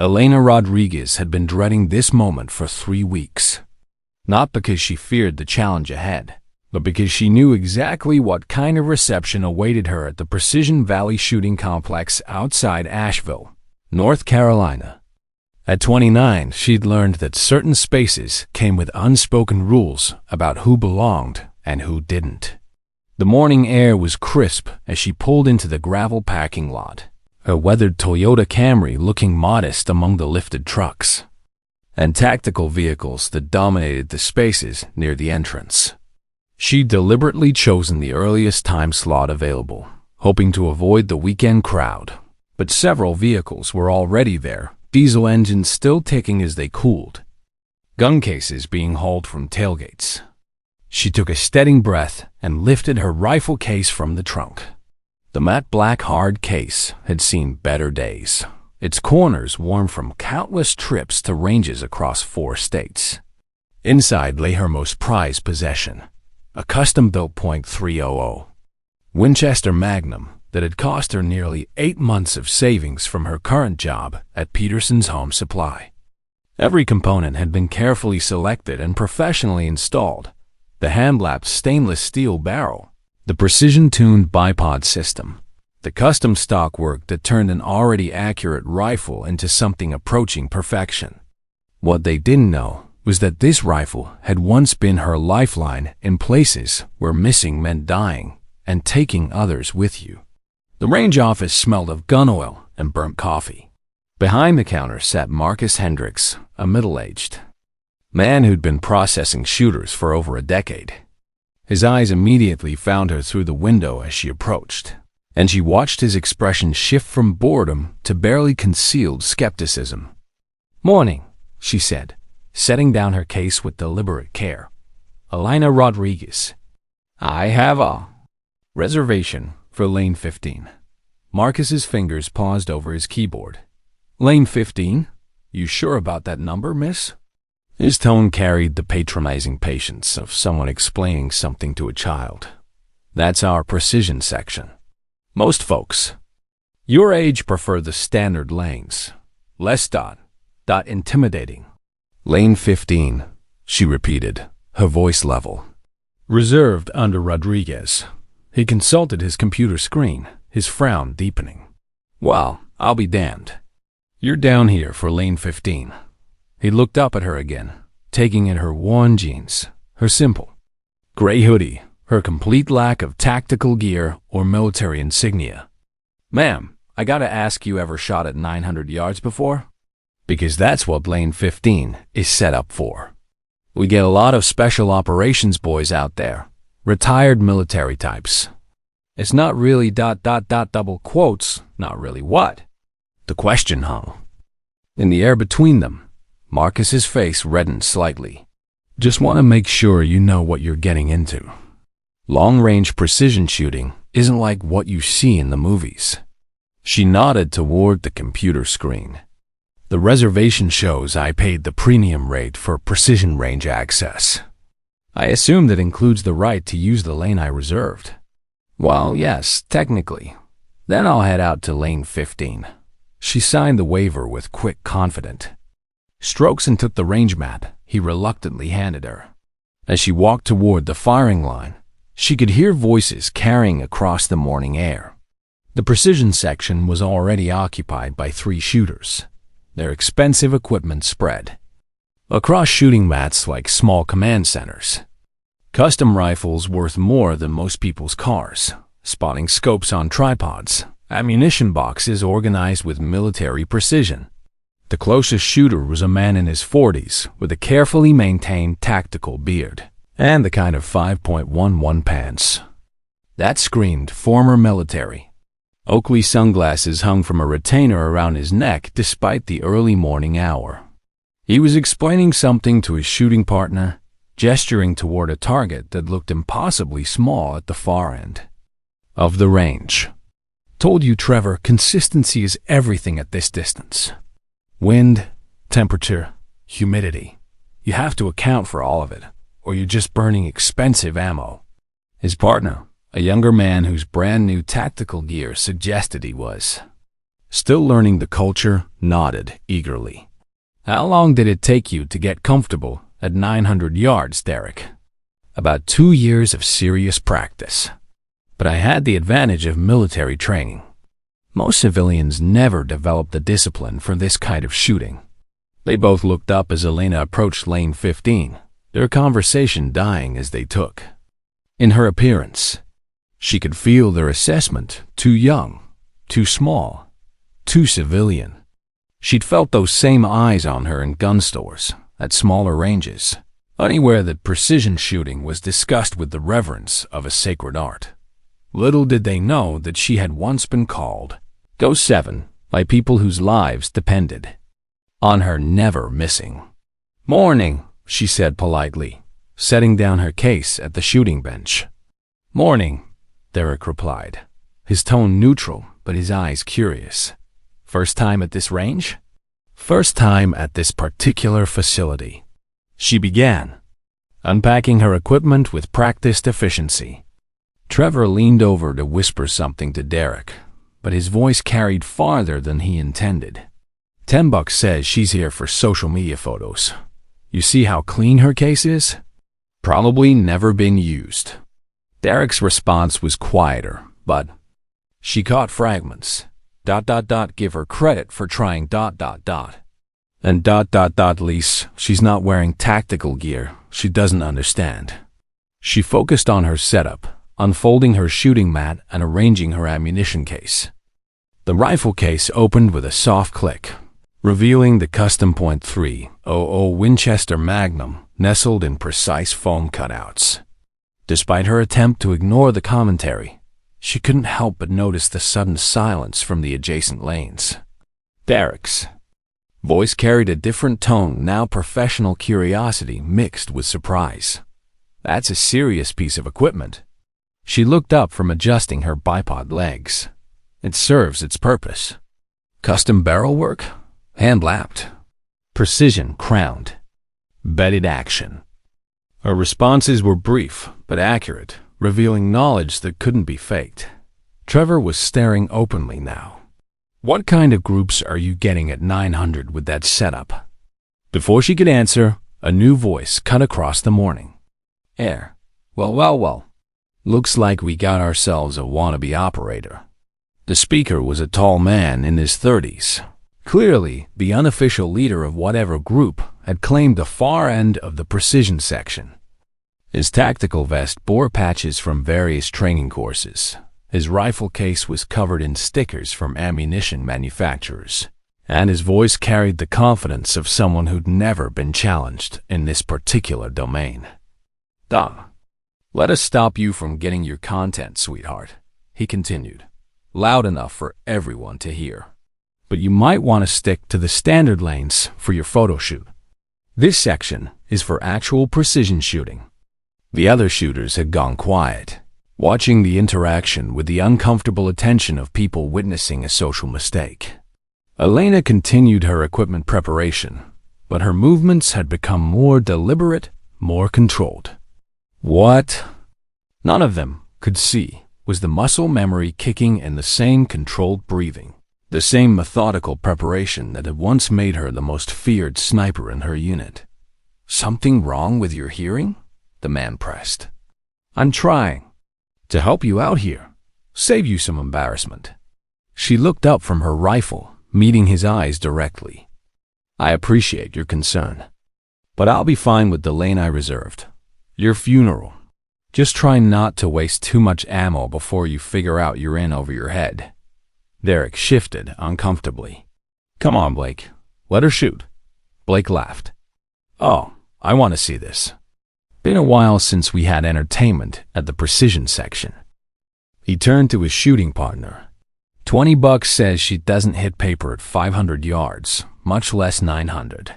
Elena Rodriguez had been dreading this moment for 3 weeks. Not because she feared the challenge ahead, but because she knew exactly what kind of reception awaited her at the Precision Valley Shooting Complex outside Asheville, North Carolina. At 29, she'd learned that certain spaces came with unspoken rules about who belonged and who didn't. The morning air was crisp as she pulled into the gravel parking lot, her weathered Toyota Camry looking modest among the lifted trucks and tactical vehicles that dominated the spaces near the entrance. She'd deliberately chosen the earliest time slot available, hoping to avoid the weekend crowd, but several vehicles were already there, diesel engines still ticking as they cooled, gun cases being hauled from tailgates. She took a steady breath and lifted her rifle case from the trunk. The matte black hard case had seen better days, its corners worn from countless trips to ranges across 4 states. Inside lay her most prized possession, a custom-built .300 Winchester Magnum that had cost her nearly 8 months of savings from her current job at Peterson's Home Supply. Every component had been carefully selected and professionally installed: the hand-lapped stainless steel barrel, the precision-tuned bipod system, the custom stockwork that turned an already accurate rifle into something approaching perfection. What they didn't know was that this rifle had once been her lifeline in places where missing meant dying and taking others with you. The range office smelled of gun oil and burnt coffee. Behind the counter sat Marcus Hendricks, a middle-aged man who'd been processing shooters for over a decade. His eyes immediately found her through the window as she approached, and she watched his expression shift from boredom to barely concealed skepticism. "Morning," she said, setting down her case with deliberate care. "Elena Rodriguez. I have a reservation for lane 15. Marcus's fingers paused over his keyboard. "Lane 15? You sure about that number, miss?" His tone carried the patronizing patience of someone explaining something to a child. "That's our precision section. Most folks your age prefer the standard lanes. Less intimidating." "Lane 15, she repeated, her voice level. "Reserved under Rodriguez." He consulted his computer screen, his frown deepening. "Well, I'll be damned. You're down here for lane 15. He looked up at her again, taking in her worn jeans, her simple gray hoodie, her complete lack of tactical gear or military insignia. "Ma'am, I gotta ask, you ever shot at 900 yards before? Because that's what lane 15 is set up for. We get a lot of special operations boys out there, retired military types. It's not really ... double quotes, not really what?" The question hung in the air between them. Marcus's face reddened slightly. "Just want to make sure you know what you're getting into. Long-range precision shooting isn't like what you see in the movies." She nodded toward the computer screen. "The reservation shows I paid the premium rate for precision range access. I assume that includes the right to use the lane I reserved." "Well, yes, technically. Then I'll head out to lane 15. She signed the waiver with quick confidence strokes and took the range map he reluctantly handed her. As she walked toward the firing line, she could hear voices carrying across the morning air. The precision section was already occupied by 3 shooters, their expensive equipment spread across shooting mats like small command centers. Custom rifles worth more than most people's cars, spotting scopes on tripods, ammunition boxes organized with military precision. The closest shooter was a man in his 40s with a carefully maintained tactical beard and the kind of 5.11 pants that screamed former military. Oakley sunglasses hung from a retainer around his neck despite the early morning hour. He was explaining something to his shooting partner, gesturing toward a target that looked impossibly small at the far end of the range. "Told you, Trevor, consistency is everything at this distance. Wind, temperature, humidity. You have to account for all of it, or you're just burning expensive ammo." His partner, a younger man whose brand new tactical gear suggested he was still learning the culture, nodded eagerly. How long did it take you to get comfortable at 900 yards, Derek? About 2 years of serious practice. But I had the advantage of military training. Most civilians never develop the discipline for this kind of shooting. They both looked up as Elena approached lane 15, their conversation dying as they took. In her appearance, she could feel their assessment: too young, too small, too civilian. She'd felt those same eyes on her in gun stores, at smaller ranges, anywhere that precision shooting was discussed with the reverence of a sacred art. Little did they know that she had once been called Go 7 by people whose lives depended on her never missing. "Morning," she said politely, setting down her case at the shooting bench. "Morning," Derek replied, his tone neutral but his eyes curious. "First time at this range?" "First time at this particular facility," she began, unpacking her equipment with practiced efficiency. Trevor leaned over to whisper something to Derek, but his voice carried farther than he intended. "$10 says she's here for social media photos. You see how clean her case is? Probably never been used." Derek's response was quieter, but she caught fragments. ... Give her credit for trying ... And ... Lise, she's not wearing tactical gear. She doesn't understand. She focused on her setup, unfolding her shooting mat and arranging her ammunition case. The rifle case opened with a soft click, revealing the custom .300 Winchester Magnum nestled in precise foam cutouts. Despite her attempt to ignore the commentary, she couldn't help but notice the sudden silence from the adjacent lanes. Derek's voice carried a different tone, now professional curiosity mixed with surprise. "That's a serious piece of equipment." She looked up from adjusting her bipod legs. "It serves its purpose. Custom barrel work? Hand-lapped. Precision crowned. Bedded action." Her responses were brief but accurate, revealing knowledge that couldn't be faked. Trevor was staring openly now. "What kind of groups are you getting at 900 with that setup?" Before she could answer, a new voice cut across the morning. Well. Looks like we got ourselves a wannabe operator." The speaker was a tall man in his 30s. Clearly, the unofficial leader of whatever group had claimed the far end of the precision section. His tactical vest bore patches from various training courses. His rifle case was covered in stickers from ammunition manufacturers, and his voice carried the confidence of someone who'd never been challenged in this particular domain. "Let us stop you from getting your content, sweetheart," he continued, loud enough for everyone to hear. "But you might want to stick to the standard lanes for your photo shoot. This section is for actual precision shooting." The other shooters had gone quiet, watching the interaction with the uncomfortable attention of people witnessing a social mistake. Elena continued her equipment preparation, but her movements had become more deliberate, more controlled. What none of them could see was the muscle memory kicking in the same controlled breathing, the same methodical preparation that had once made her the most feared sniper in her unit. "Something wrong with your hearing?" the man pressed. "I'm trying to help you out here, save you some embarrassment." She looked up from her rifle, meeting his eyes directly. "I appreciate your concern, but I'll be fine with the lane I reserved. Your funeral. Just try not to waste too much ammo before you figure out you're in over your head." Derek shifted uncomfortably. "Come on, Blake. Let her shoot." Blake laughed. "Oh, I want to see this. Been a while since we had entertainment at the precision section." He turned to his shooting partner. $20 says she doesn't hit paper at 500 yards, much less 900.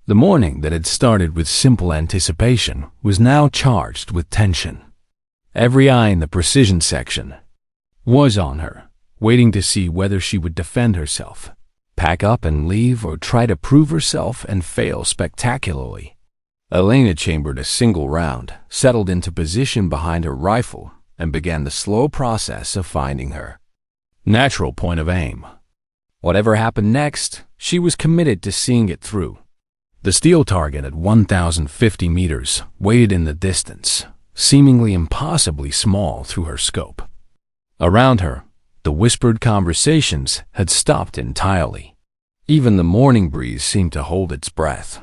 The morning that had started with simple anticipation was now charged with tension. Every eye in the precision section was on her, waiting to see whether she would defend herself, pack up and leave, or try to prove herself and fail spectacularly. Elena chambered a single round, settled into position behind her rifle, and began the slow process of finding her natural point of aim. Whatever happened next, she was committed to seeing it through. The steel target at 1,050 meters waited in the distance, seemingly impossibly small through her scope. Around her, the whispered conversations had stopped entirely. Even the morning breeze seemed to hold its breath.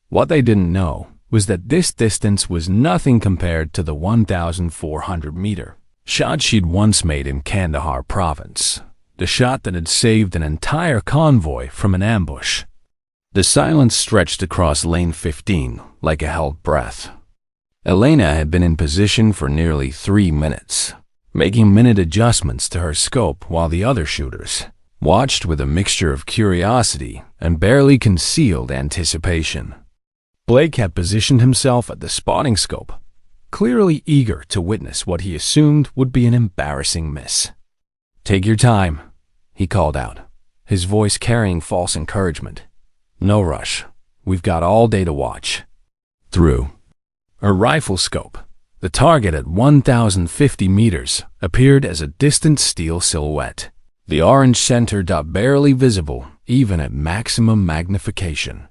What they didn't know was that this distance was nothing compared to the 1,400-meter shot she'd once made in Kandahar province, the shot that had saved an entire convoy from an ambush. The silence stretched across lane 15 like a held breath. Elena had been in position for nearly 3 minutes, making minute adjustments to her scope while the other shooters watched with a mixture of curiosity and barely concealed anticipation. Blake had positioned himself at the spotting scope, clearly eager to witness what he assumed would be an embarrassing miss. "Take your time," he called out, his voice carrying false encouragement. "No rush. We've got all day to watch." Through her rifle scope, the target at 1,050 meters appeared as a distant steel silhouette, the orange center dot barely visible even at maximum magnification.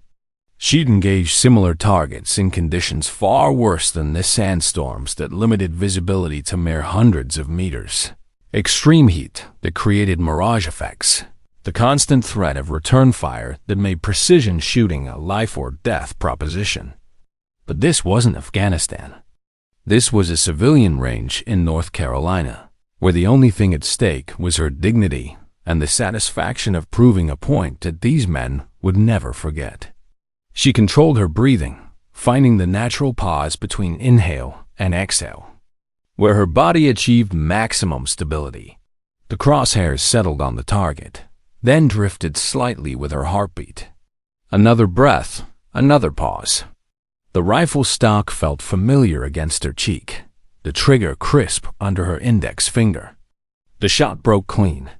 She'd engaged similar targets in conditions far worse than this sandstorms that limited visibility to mere hundreds of meters. Extreme heat that created mirage effects, the constant threat of return fire that made precision shooting a life-or-death proposition. But this wasn't Afghanistan. This was a civilian range in North Carolina, where the only thing at stake was her dignity and the satisfaction of proving a point that these men would never forget. She controlled her breathing, finding the natural pause between inhale and exhale, where her body achieved maximum stability. The crosshairs settled on the target, then drifted slightly with her heartbeat. Another breath, another pause. The rifle stock felt familiar against her cheek, the trigger crisp under her index finger. The shot broke clean.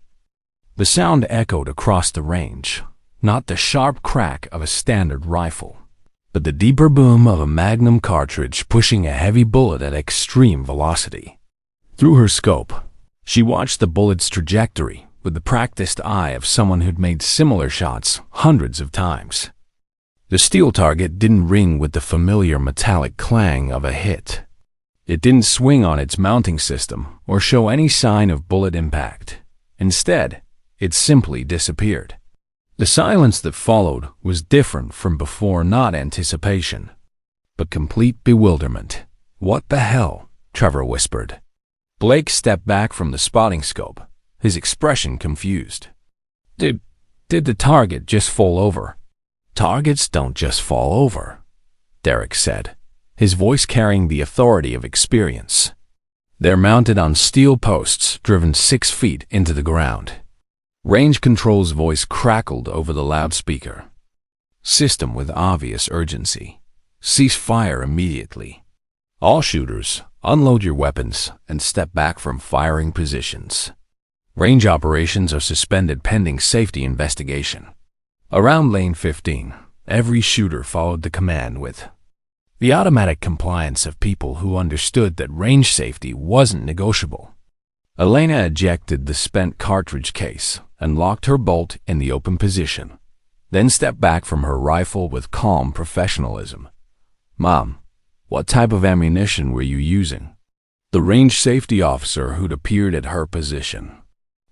The sound echoed across the range, not the sharp crack of a standard rifle, but the deeper boom of a magnum cartridge pushing a heavy bullet at extreme velocity. Through her scope, she watched the bullet's trajectory with the practiced eye of someone who'd made similar shots hundreds of times. The steel target didn't ring with the familiar metallic clang of a hit. It didn't swing on its mounting system or show any sign of bullet impact. Instead, it simply disappeared. The silence that followed was different from before, not anticipation, but complete bewilderment. "What the hell?" Trevor whispered. Blake stepped back from the spotting scope, his expression confused. Did the target just fall over?" "Targets don't just fall over," Derek said, his voice carrying the authority of experience. "They're mounted on steel posts driven 6 feet into the ground." Range Control's voice crackled over the loudspeaker. "System with obvious urgency. Cease fire immediately. All shooters, unload your weapons and step back from firing positions. Range operations are suspended pending safety investigation." Around lane 15, every shooter followed the command with the automatic compliance of people who understood that range safety wasn't negotiable. Elena ejected the spent cartridge case and locked her bolt in the open position, then stepped back from her rifle with calm professionalism. "Mom, what type of ammunition were you using?" The range safety officer who'd appeared at her position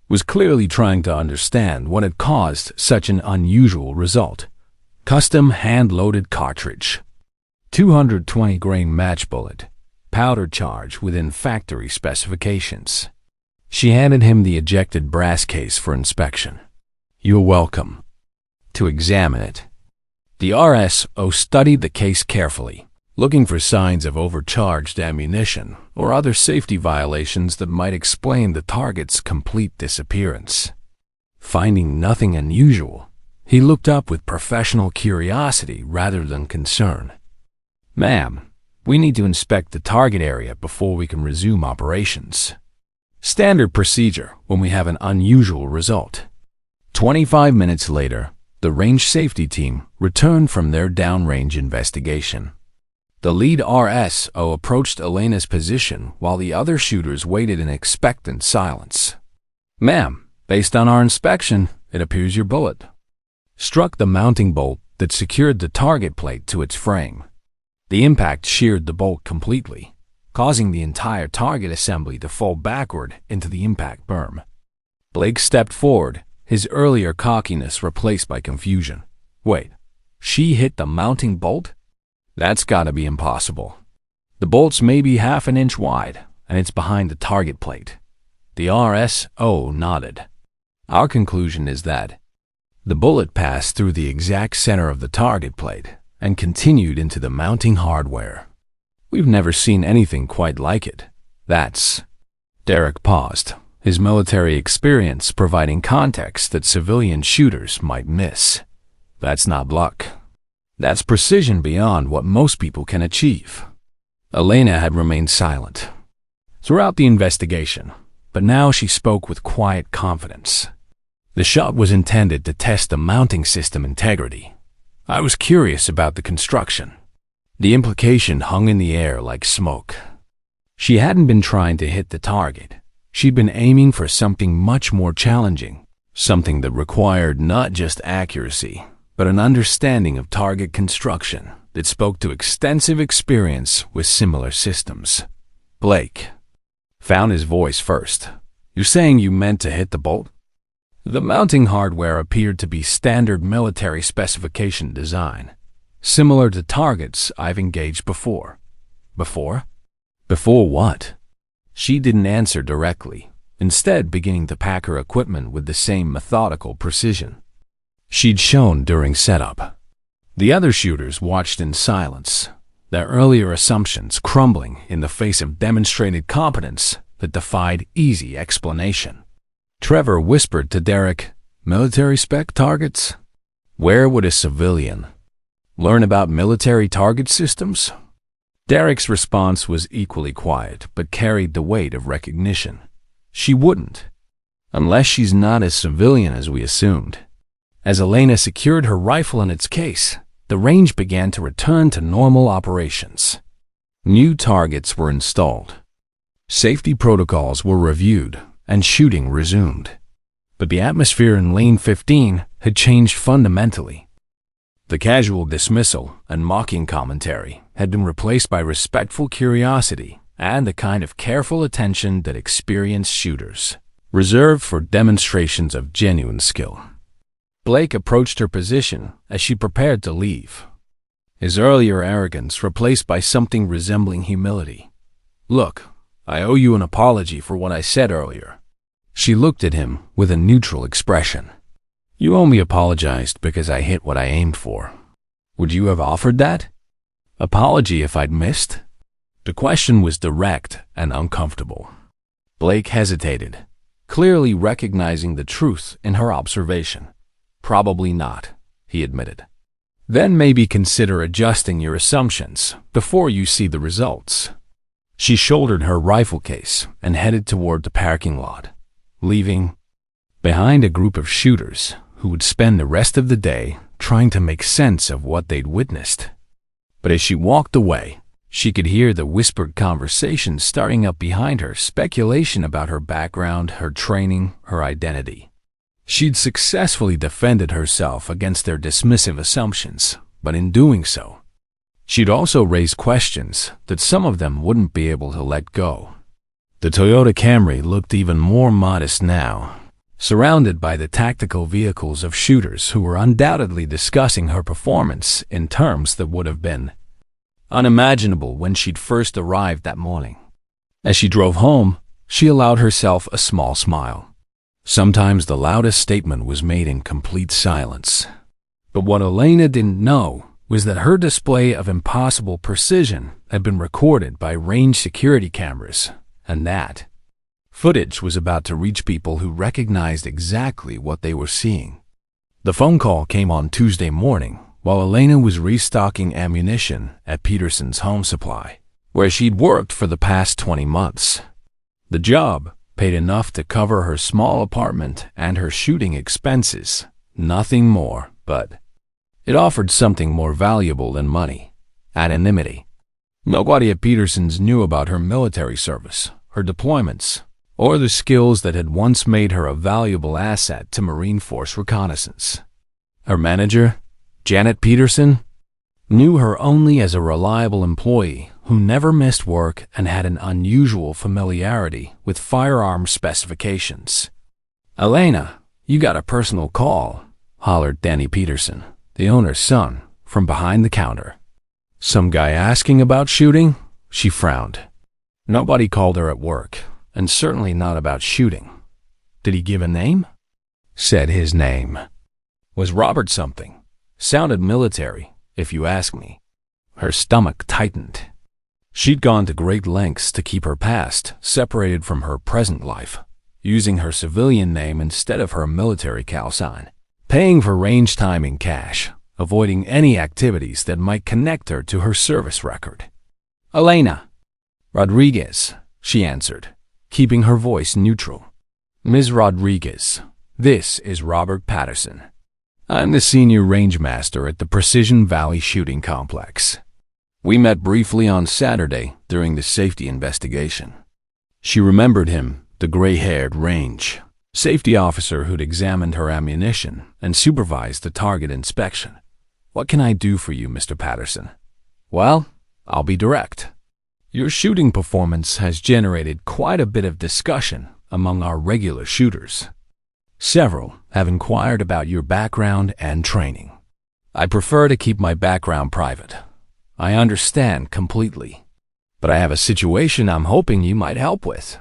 was clearly trying to understand what had caused such an unusual result. "Custom hand-loaded cartridge. 220-grain match bullet, powder charge within factory specifications." She handed him the ejected brass case for inspection. "You're welcome." To examine it, the RSO studied the case carefully, looking for signs of overcharged ammunition or other safety violations that might explain the target's complete disappearance. Finding nothing unusual, he looked up with professional curiosity rather than concern. "Ma'am, we need to inspect the target area before we can resume operations. Standard procedure when we have an unusual result." 25 minutes later, the range safety team returned from their downrange investigation. The lead RSO approached Elena's position while the other shooters waited in expectant silence. "Ma'am, based on our inspection, it appears your bullet struck the mounting bolt that secured the target plate to its frame. The impact sheared the bolt completely, causing the entire target assembly to fall backward into the impact berm. Blake stepped forward, his earlier cockiness replaced by confusion. Wait, she hit the mounting bolt? That's gotta be impossible. The bolt's maybe half an inch wide, and it's behind the target plate. The RSO nodded. Our conclusion is that the bullet passed through the exact center of the target plate and continued into the mounting hardware. We've never seen anything quite like it. That's... Derek paused, his military experience providing context that civilian shooters might miss. That's not luck. That's precision beyond what most people can achieve. Elena had remained silent throughout the investigation, but now she spoke with quiet confidence. The shot was intended to test the mounting system integrity. I was curious about the construction. The implication hung in the air like smoke. She hadn't been trying to hit the target. She'd been aiming for something much more challenging, something that required not just accuracy, but an understanding of target construction that spoke to extensive experience with similar systems. Blake found his voice first. You're saying you meant to hit the bolt? The mounting hardware appeared to be standard military specification design, similar to targets I've engaged before. Before? Before what? She didn't answer directly, instead beginning to pack her equipment with the same methodical precision she'd shown during setup. The other shooters watched in silence, their earlier assumptions crumbling in the face of demonstrated competence that defied easy explanation. Trevor whispered to Derek, "Military spec targets? Where would a civilian learn about military target systems?" Derek's response was equally quiet, but carried the weight of recognition. She wouldn't, unless she's not as civilian as we assumed. As Elena secured her rifle in its case, the range began to return to normal operations. New targets were installed. Safety protocols were reviewed, and shooting resumed. But the atmosphere in Lane 15 had changed fundamentally. The casual dismissal and mocking commentary had been replaced by respectful curiosity and the kind of careful attention that experienced shooters reserve for demonstrations of genuine skill. Blake approached her position as she prepared to leave, his earlier arrogance replaced by something resembling humility. "Look, I owe you an apology for what I said earlier." She looked at him with a neutral expression. "You only apologized because I hit what I aimed for. Would you have offered that apology if I'd missed?" The question was direct and uncomfortable. Blake hesitated, clearly recognizing the truth in her observation. "Probably not," he admitted. "Then maybe consider adjusting your assumptions before you see the results." She shouldered her rifle case and headed toward the parking lot, leaving behind a group of shooters who would spend the rest of the day trying to make sense of what they'd witnessed. But as she walked away, she could hear the whispered conversation starting up behind her, speculation about her background, her training, her identity. She'd successfully defended herself against their dismissive assumptions, but in doing so, she'd also raised questions that some of them wouldn't be able to let go. The Toyota Camry looked even more modest now, surrounded by the tactical vehicles of shooters who were undoubtedly discussing her performance in terms that would have been unimaginable when she'd first arrived that morning. As she drove home, she allowed herself a small smile. Sometimes the loudest statement was made in complete silence. But what Elena didn't know was that her display of impossible precision had been recorded by range security cameras, and that footage was about to reach people who recognized exactly what they were seeing. The phone call came on Tuesday morning while Elena was restocking ammunition at Peterson's Home Supply, where she'd worked for the past 20 months. The job paid enough to cover her small apartment and her shooting expenses, nothing more, but it offered something more valuable than money: anonymity. Nobody at Peterson's knew about her military service, her deployments, or the skills that had once made her a valuable asset to Marine Force reconnaissance. Her manager, Janet Peterson, knew her only as a reliable employee who never missed work and had an unusual familiarity with firearm specifications. "Elena, you got a personal call," hollered Danny Peterson, the owner's son, from behind the counter. "Some guy asking about shooting?" She frowned. Nobody called her at work, and certainly not about shooting. "Did he give a name?" "Said his name. Was Robert something. Sounded military, if you ask me." Her stomach tightened. She'd gone to great lengths to keep her past separated from her present life, using her civilian name instead of her military call sign, paying for range time in cash, avoiding any activities that might connect her to her service record. "Elena." "Rodriguez," she answered, keeping her voice neutral. "Ms. Rodriguez, this is Robert Patterson. I'm the senior range master at the Precision Valley Shooting Complex. We met briefly on Saturday during the safety investigation." She remembered him, the gray-haired range safety officer who'd examined her ammunition and supervised the target inspection. "What can I do for you, Mr. Patterson?" "Well, I'll be direct. Your shooting performance has generated quite a bit of discussion among our regular shooters. Several have inquired about your background and training. I prefer to keep my background private. I understand completely. But I have a situation I'm hoping you might help with."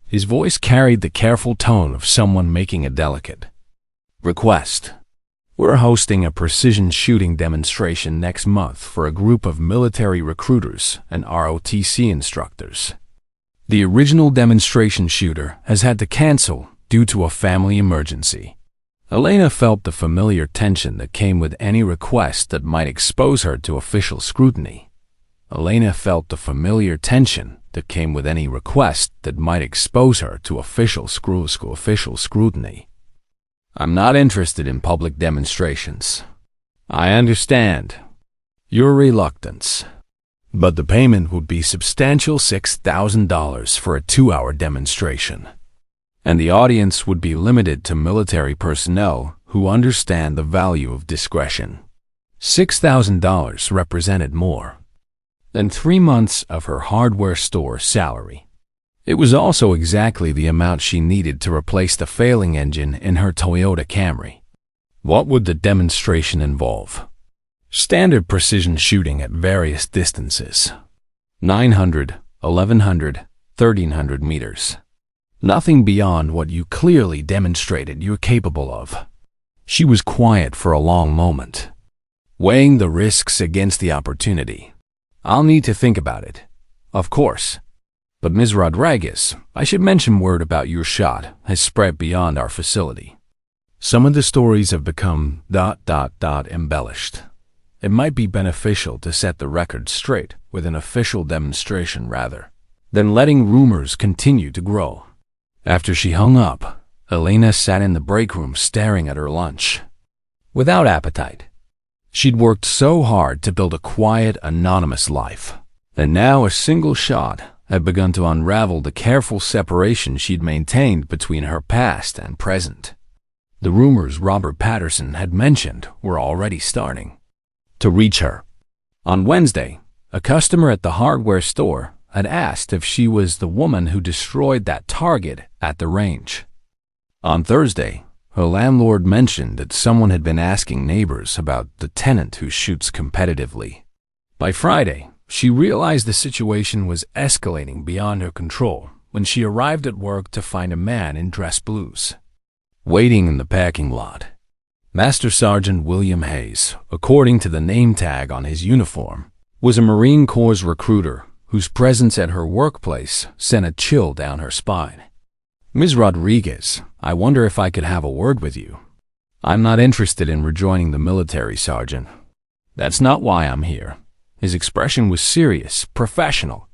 His voice carried the careful tone of someone making a delicate request. "We're hosting a precision shooting demonstration next month for a group of military recruiters and ROTC instructors. The original demonstration shooter has had to cancel due to a family emergency." Elena felt the familiar tension that came with any request that might expose her to official scrutiny. Elena felt the familiar tension that came with any request that might expose her to official scrutiny. "I'm not interested in public demonstrations. I understand your reluctance, but the payment would be substantial $6,000 for a 2-hour demonstration. And the audience would be limited to military personnel who understand the value of discretion." $6,000 represented more than 3 months of her hardware store salary. It was also exactly the amount she needed to replace the failing engine in her Toyota Camry. What would the demonstration involve? Standard precision shooting at various distances. 900, 1100, 1300 meters. Nothing beyond what you clearly demonstrated you're capable of. She was quiet for a long moment, weighing the risks against the opportunity. "I'll need to think about it, of course. But Ms. Rodriguez, I should mention word about your shot has spread beyond our facility. Some of the stories have become ... embellished. It might be beneficial to set the record straight with an official demonstration rather than letting rumors continue to grow." After she hung up, Elena sat in the break room staring at her lunch, without appetite. She'd worked so hard to build a quiet, anonymous life, and now a single shot had begun to unravel the careful separation she'd maintained between her past and present. The rumors Robert Patterson had mentioned were already starting to reach her. On Wednesday, a customer at the hardware store had asked if she was the woman who destroyed that target at the range. On Thursday, her landlord mentioned that someone had been asking neighbors about the tenant who shoots competitively. By Friday, she realized the situation was escalating beyond her control when she arrived at work to find a man in dress blues waiting in the parking lot. Master Sergeant William Hayes, according to the name tag on his uniform, was a Marine Corps recruiter whose presence at her workplace sent a chill down her spine. "Ms. Rodriguez, I wonder if I could have a word with you." "I'm not interested in rejoining the military, Sergeant. That's not why I'm here." His expression was serious, professional.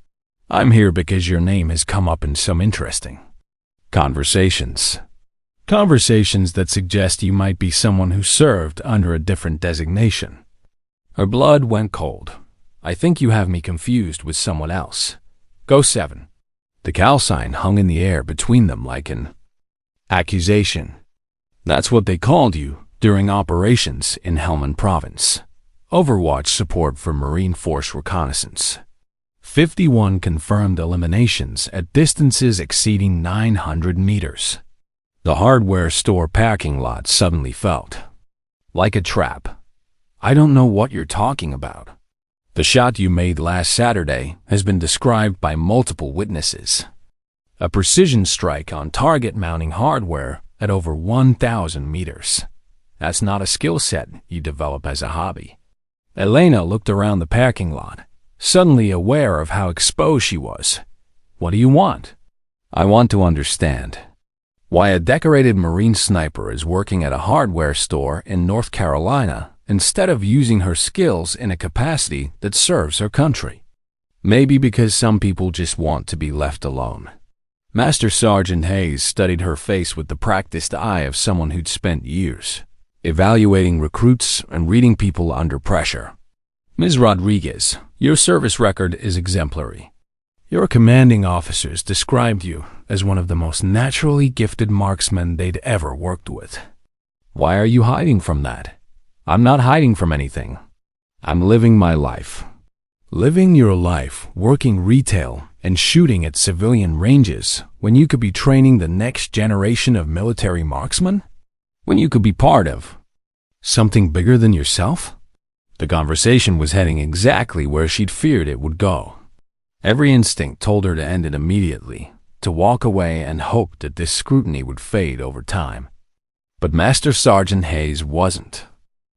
"I'm here because your name has come up in some interesting conversations. Conversations that suggest you might be someone who served under a different designation." Her blood went cold. "I think you have me confused with someone else. Go 7. The call sign hung in the air between them like an accusation. That's what they called you during operations in Helmand Province. Overwatch support for Marine Force reconnaissance. 51 confirmed eliminations at distances exceeding 900 meters. The hardware store parking lot suddenly felt like a trap. I don't know what you're talking about. The shot you made last Saturday has been described by multiple witnesses. A precision strike on target mounting hardware at over 1,000 meters. That's not a skill set you develop as a hobby. Elena looked around the parking lot, suddenly aware of how exposed she was. What do you want? I want to understand why a decorated Marine sniper is working at a hardware store in North Carolina instead of using her skills in a capacity that serves her country. Maybe because some people just want to be left alone. Master Sergeant Hayes studied her face with the practiced eye of someone who'd spent years evaluating recruits and reading people under pressure. Ms. Rodriguez, your service record is exemplary. Your commanding officers described you as one of the most naturally gifted marksmen they'd ever worked with. Why are you hiding from that? I'm not hiding from anything. I'm living my life. Living your life working retail and shooting at civilian ranges when you could be training the next generation of military marksmen? When you could be part of something bigger than yourself? The conversation was heading exactly where she'd feared it would go. Every instinct told her to end it immediately, to walk away and hope that this scrutiny would fade over time. But Master Sergeant Hayes wasn't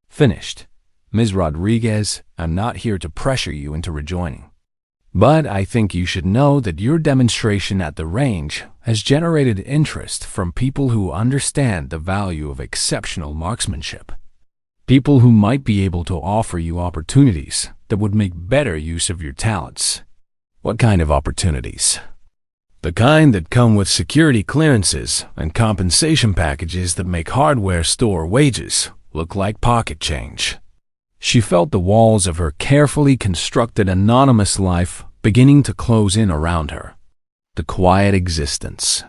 finished. Ms. Rodriguez, I'm not here to pressure you into rejoining. But I think you should know that your demonstration at the range has generated interest from people who understand the value of exceptional marksmanship. People who might be able to offer you opportunities that would make better use of your talents. What kind of opportunities? The kind that come with security clearances and compensation packages that make hardware store wages look like pocket change. She felt the walls of her carefully constructed anonymous life beginning to close in around her. The quiet existence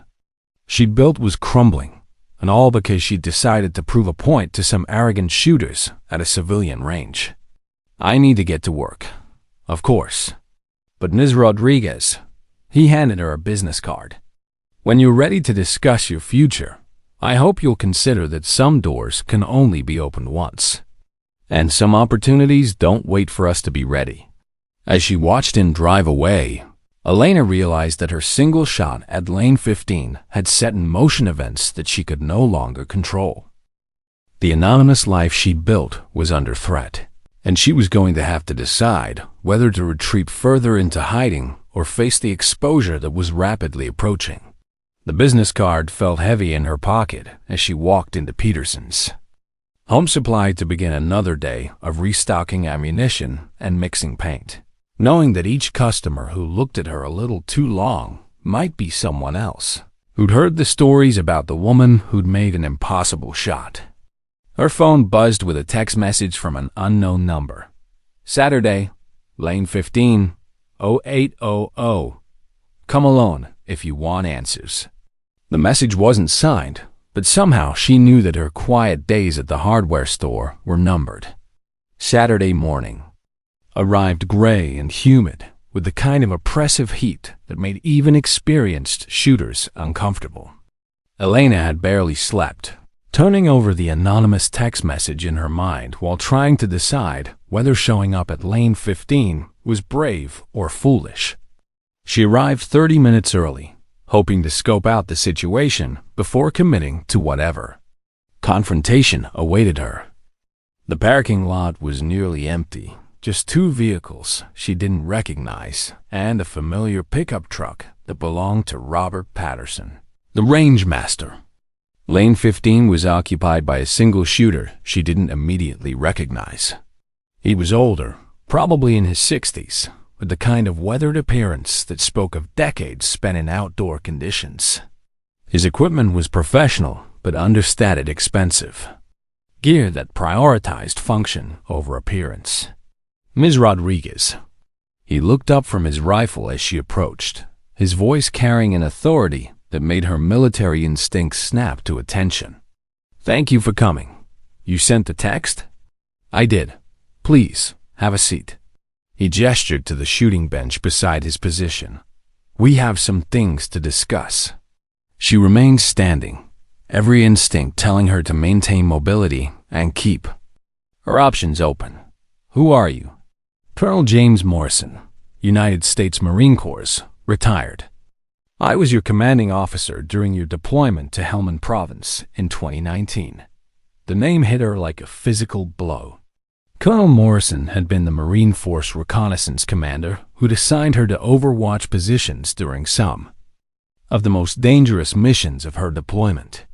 she'd built was crumbling, and all because she'd decided to prove a point to some arrogant shooters at a civilian range. I need to get to work, of course. But Ms. Rodriguez, he handed her a business card. When you're ready to discuss your future, I hope you'll consider that some doors can only be opened once. And some opportunities don't wait for us to be ready. As she watched him drive away, Elena realized that her single shot at lane 15 had set in motion events that she could no longer control. The anonymous life she'd built was under threat, and she was going to have to decide whether to retreat further into hiding or face the exposure that was rapidly approaching. The business card felt heavy in her pocket as she walked into Peterson's Home Supply to begin another day of restocking ammunition and mixing paint, knowing that each customer who looked at her a little too long might be someone else, who'd heard the stories about the woman who'd made an impossible shot. Her phone buzzed with a text message from an unknown number. Saturday, lane 15, 0800. Come alone if you want answers. The message wasn't signed, but somehow she knew that her quiet days at the hardware store were numbered. Saturday morning arrived gray and humid, with the kind of oppressive heat that made even experienced shooters uncomfortable. Elena had barely slept, turning over the anonymous text message in her mind while trying to decide whether showing up at lane 15 was brave or foolish. She arrived 30 minutes early, hoping to scope out the situation before committing to whatever confrontation awaited her. The parking lot was nearly empty, just two vehicles she didn't recognize and a familiar pickup truck that belonged to Robert Patterson, the range master. Lane 15 was occupied by a single shooter she didn't immediately recognize. He was older, probably in his 60s, with the kind of weathered appearance that spoke of decades spent in outdoor conditions. His equipment was professional but understated expensive, gear that prioritized function over appearance. Ms. Rodriguez. He looked up from his rifle as she approached, his voice carrying an authority that made her military instincts snap to attention. "Thank you for coming. You sent the text?" "I did. Please, have a seat." He gestured to the shooting bench beside his position. "We have some things to discuss." She remained standing, every instinct telling her to maintain mobility and keep her options open. "Who are you?" "Colonel James Morrison, United States Marine Corps, retired. I was your commanding officer during your deployment to Helmand Province in 2019. The name hit her like a physical blow. Colonel Morrison had been the Marine Force reconnaissance commander who'd assigned her to overwatch positions during some of the most dangerous missions of her deployment.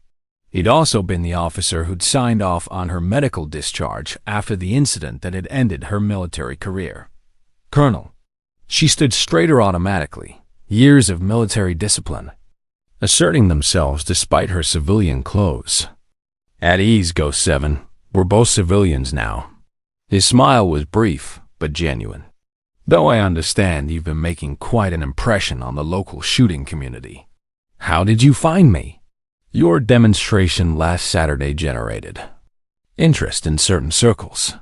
He'd also been the officer who'd signed off on her medical discharge after the incident that had ended her military career. "Colonel." She stood straighter automatically, years of military discipline asserting themselves despite her civilian clothes. "At ease, Ghost 7. We're both civilians now." His smile was brief but genuine. "Though I understand you've been making quite an impression on the local shooting community. How did you find me?" "Your demonstration last Saturday generated interest in certain circles.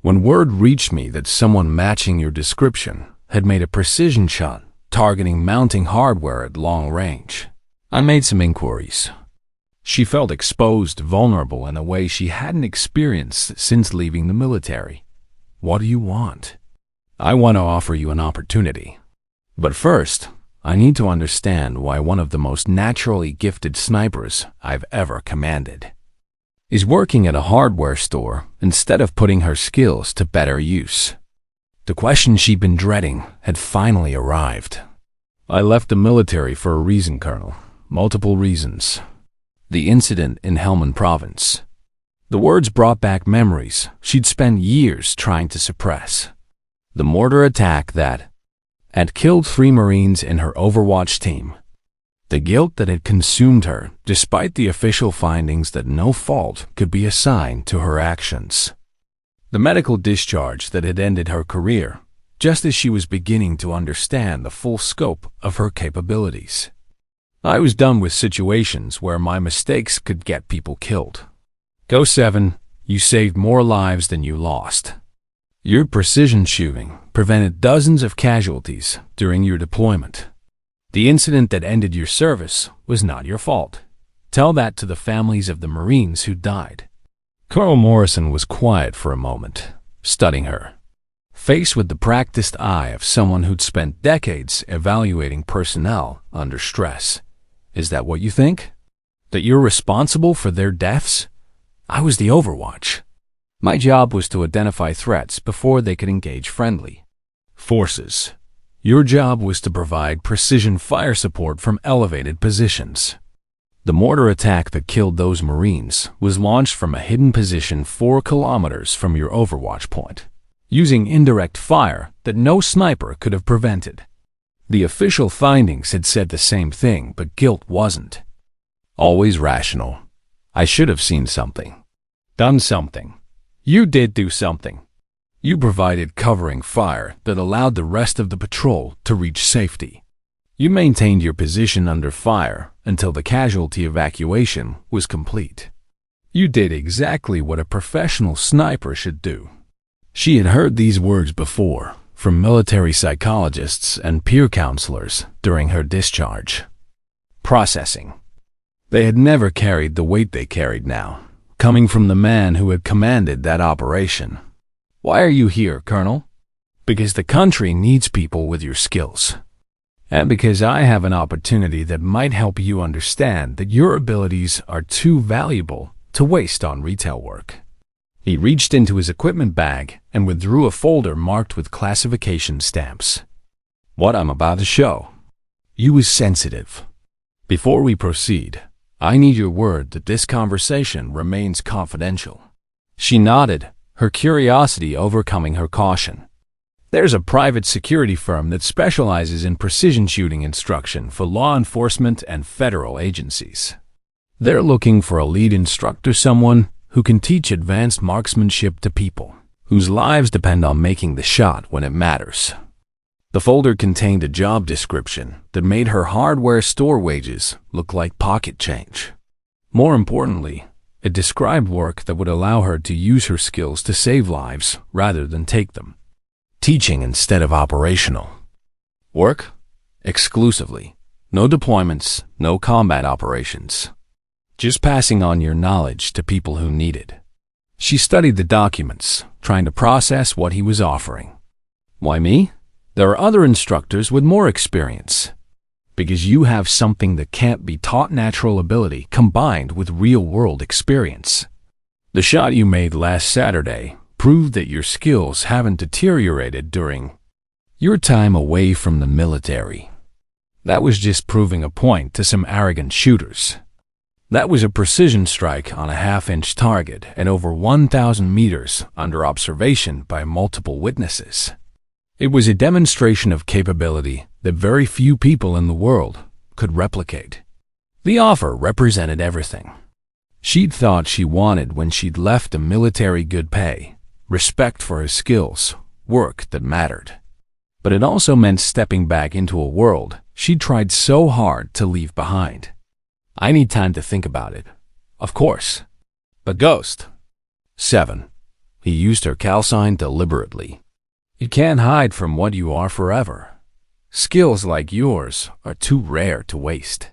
When word reached me that someone matching your description had made a precision shot targeting mounting hardware at long range, I made some inquiries." She felt exposed, vulnerable in a way she hadn't experienced since leaving the military. "What do you want?" "I want to offer you an opportunity. But first, I need to understand why one of the most naturally gifted snipers I've ever commanded is working at a hardware store instead of putting her skills to better use." The question she'd been dreading had finally arrived. "I left the military for a reason, Colonel. Multiple reasons. The incident in Helmand Province." The words brought back memories she'd spent years trying to suppress. The mortar attack that had killed 3 Marines in her Overwatch team. The guilt that had consumed her, despite the official findings that no fault could be assigned to her actions. The medical discharge that had ended her career, just as she was beginning to understand the full scope of her capabilities. I was done with situations where my mistakes could get people killed. "Go 7, you saved more lives than you lost. Your precision shooting prevented dozens of casualties during your deployment. The incident that ended your service was not your fault. Tell that to the families of the Marines who died." Colonel Morrison was quiet for a moment, studying her, faced with the practiced eye of someone who'd spent decades evaluating personnel under stress. "Is that what you think? That you're responsible for their deaths? I was the Overwatch. My job was to identify threats before they could engage friendly forces. Your job was to provide precision fire support from elevated positions. The mortar attack that killed those Marines was launched from a hidden position 4 kilometers from your Overwatch point, using indirect fire that no sniper could have prevented. The official findings had said the same thing, but guilt wasn't always rational. I should have seen something, done something. You did do something. You provided covering fire that allowed the rest of the patrol to reach safety. You maintained your position under fire until the casualty evacuation was complete. You did exactly what a professional sniper should do." She had heard these words before from military psychologists and peer counselors during her discharge. Processing. They had never carried the weight they carried now, coming from the man who had commanded that operation. "Why are you here, Colonel?" "Because the country needs people with your skills. And because I have an opportunity that might help you understand that your abilities are too valuable to waste on retail work." He reached into his equipment bag and withdrew a folder marked with classification stamps. "What I'm about to show you is sensitive. Before we proceed, I need your word that this conversation remains confidential." She nodded, her curiosity overcoming her caution. "There's a private security firm that specializes in precision shooting instruction for law enforcement and federal agencies. They're looking for a lead instructor, someone who can teach advanced marksmanship to people whose lives depend on making the shot when it matters. The folder contained a job description that made her hardware store wages look like pocket change. More importantly, it described work that would allow her to use her skills to save lives rather than take them. Teaching instead of operational. Work? Exclusively. No deployments, no combat operations. Just passing on your knowledge to people who need it. She studied the documents, trying to process what he was offering. Why me? There are other instructors with more experience. Because you have something that can't be taught: natural ability combined with real-world experience. The shot you made last Saturday proved that your skills haven't deteriorated during your time away from the military. That was just proving a point to some arrogant shooters. That was a precision strike on a half-inch target and over 1,000 meters under observation by multiple witnesses. It was a demonstration of capability that very few people in the world could replicate. The offer represented everything she'd thought she wanted when she'd left the military: good pay, respect for her skills, work that mattered. But it also meant stepping back into a world she'd tried so hard to leave behind. I need time to think about it. Of course. But Ghost. 7. He used her call sign deliberately. You can't hide from what you are forever. Skills like yours are too rare to waste.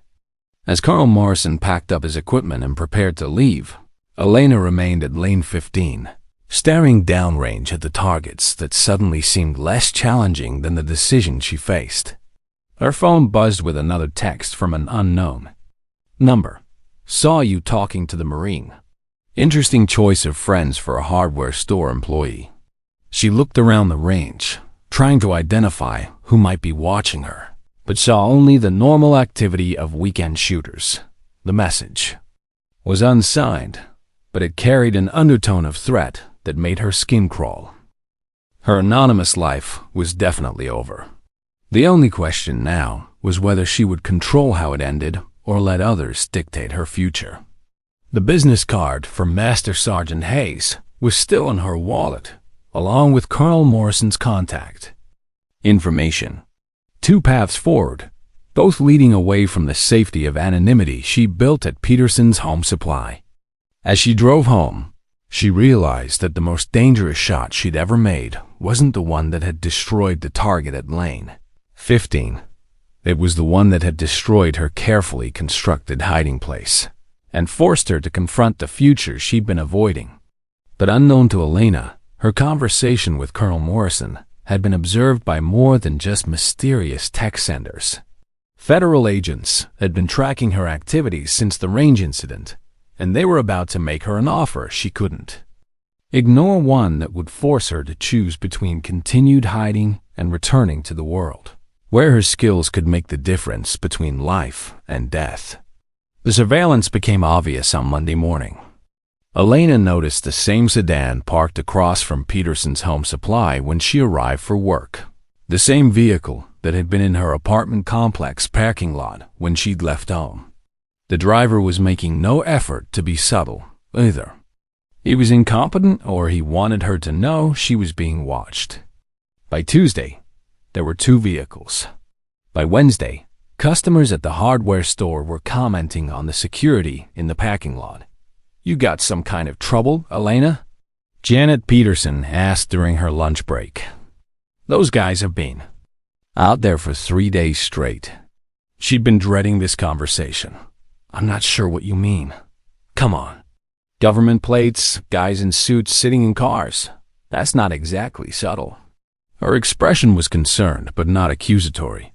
As Colonel Morrison packed up his equipment and prepared to leave, Elena remained at lane 15, staring downrange at the targets that suddenly seemed less challenging than the decision she faced. Her phone buzzed with another text from an unknown number. Saw you talking to the Marine. Interesting choice of friends for a hardware store employee. She looked around the range, trying to identify who might be watching her, but saw only the normal activity of weekend shooters. The message was unsigned, but it carried an undertone of threat that made her skin crawl. Her anonymous life was definitely over. The only question now was whether she would control how it ended or let others dictate her future. The business card from Master Sergeant Hayes was still in her wallet, along with Colonel Morrison's contact information. 2 paths forward, both leading away from the safety of anonymity she built at Peterson's Home Supply. As she drove home, she realized that the most dangerous shot she'd ever made wasn't the one that had destroyed the target at lane 15. It was the one that had destroyed her carefully constructed hiding place and forced her to confront the future she'd been avoiding. But unknown to Elena, her conversation with Colonel Morrison had been observed by more than just mysterious text senders. Federal agents had been tracking her activities since the range incident, and they were about to make her an offer she couldn't ignore, one that would force her to choose between continued hiding and returning to the world, where her skills could make the difference between life and death. The surveillance became obvious on Monday morning. Elena noticed the same sedan parked across from Peterson's Home Supply when she arrived for work. The same vehicle that had been in her apartment complex parking lot when she'd left home. The driver was making no effort to be subtle, either. He was incompetent, or he wanted her to know she was being watched. By Tuesday, there were 2 vehicles. By Wednesday, customers at the hardware store were commenting on the security in the parking lot. You got some kind of trouble, Elena? Janet Peterson asked during her lunch break. Those guys have been out there for 3 days straight. She'd been dreading this conversation. I'm not sure what you mean. Come on. Government plates, guys in suits sitting in cars. That's not exactly subtle. Her expression was concerned, but not accusatory.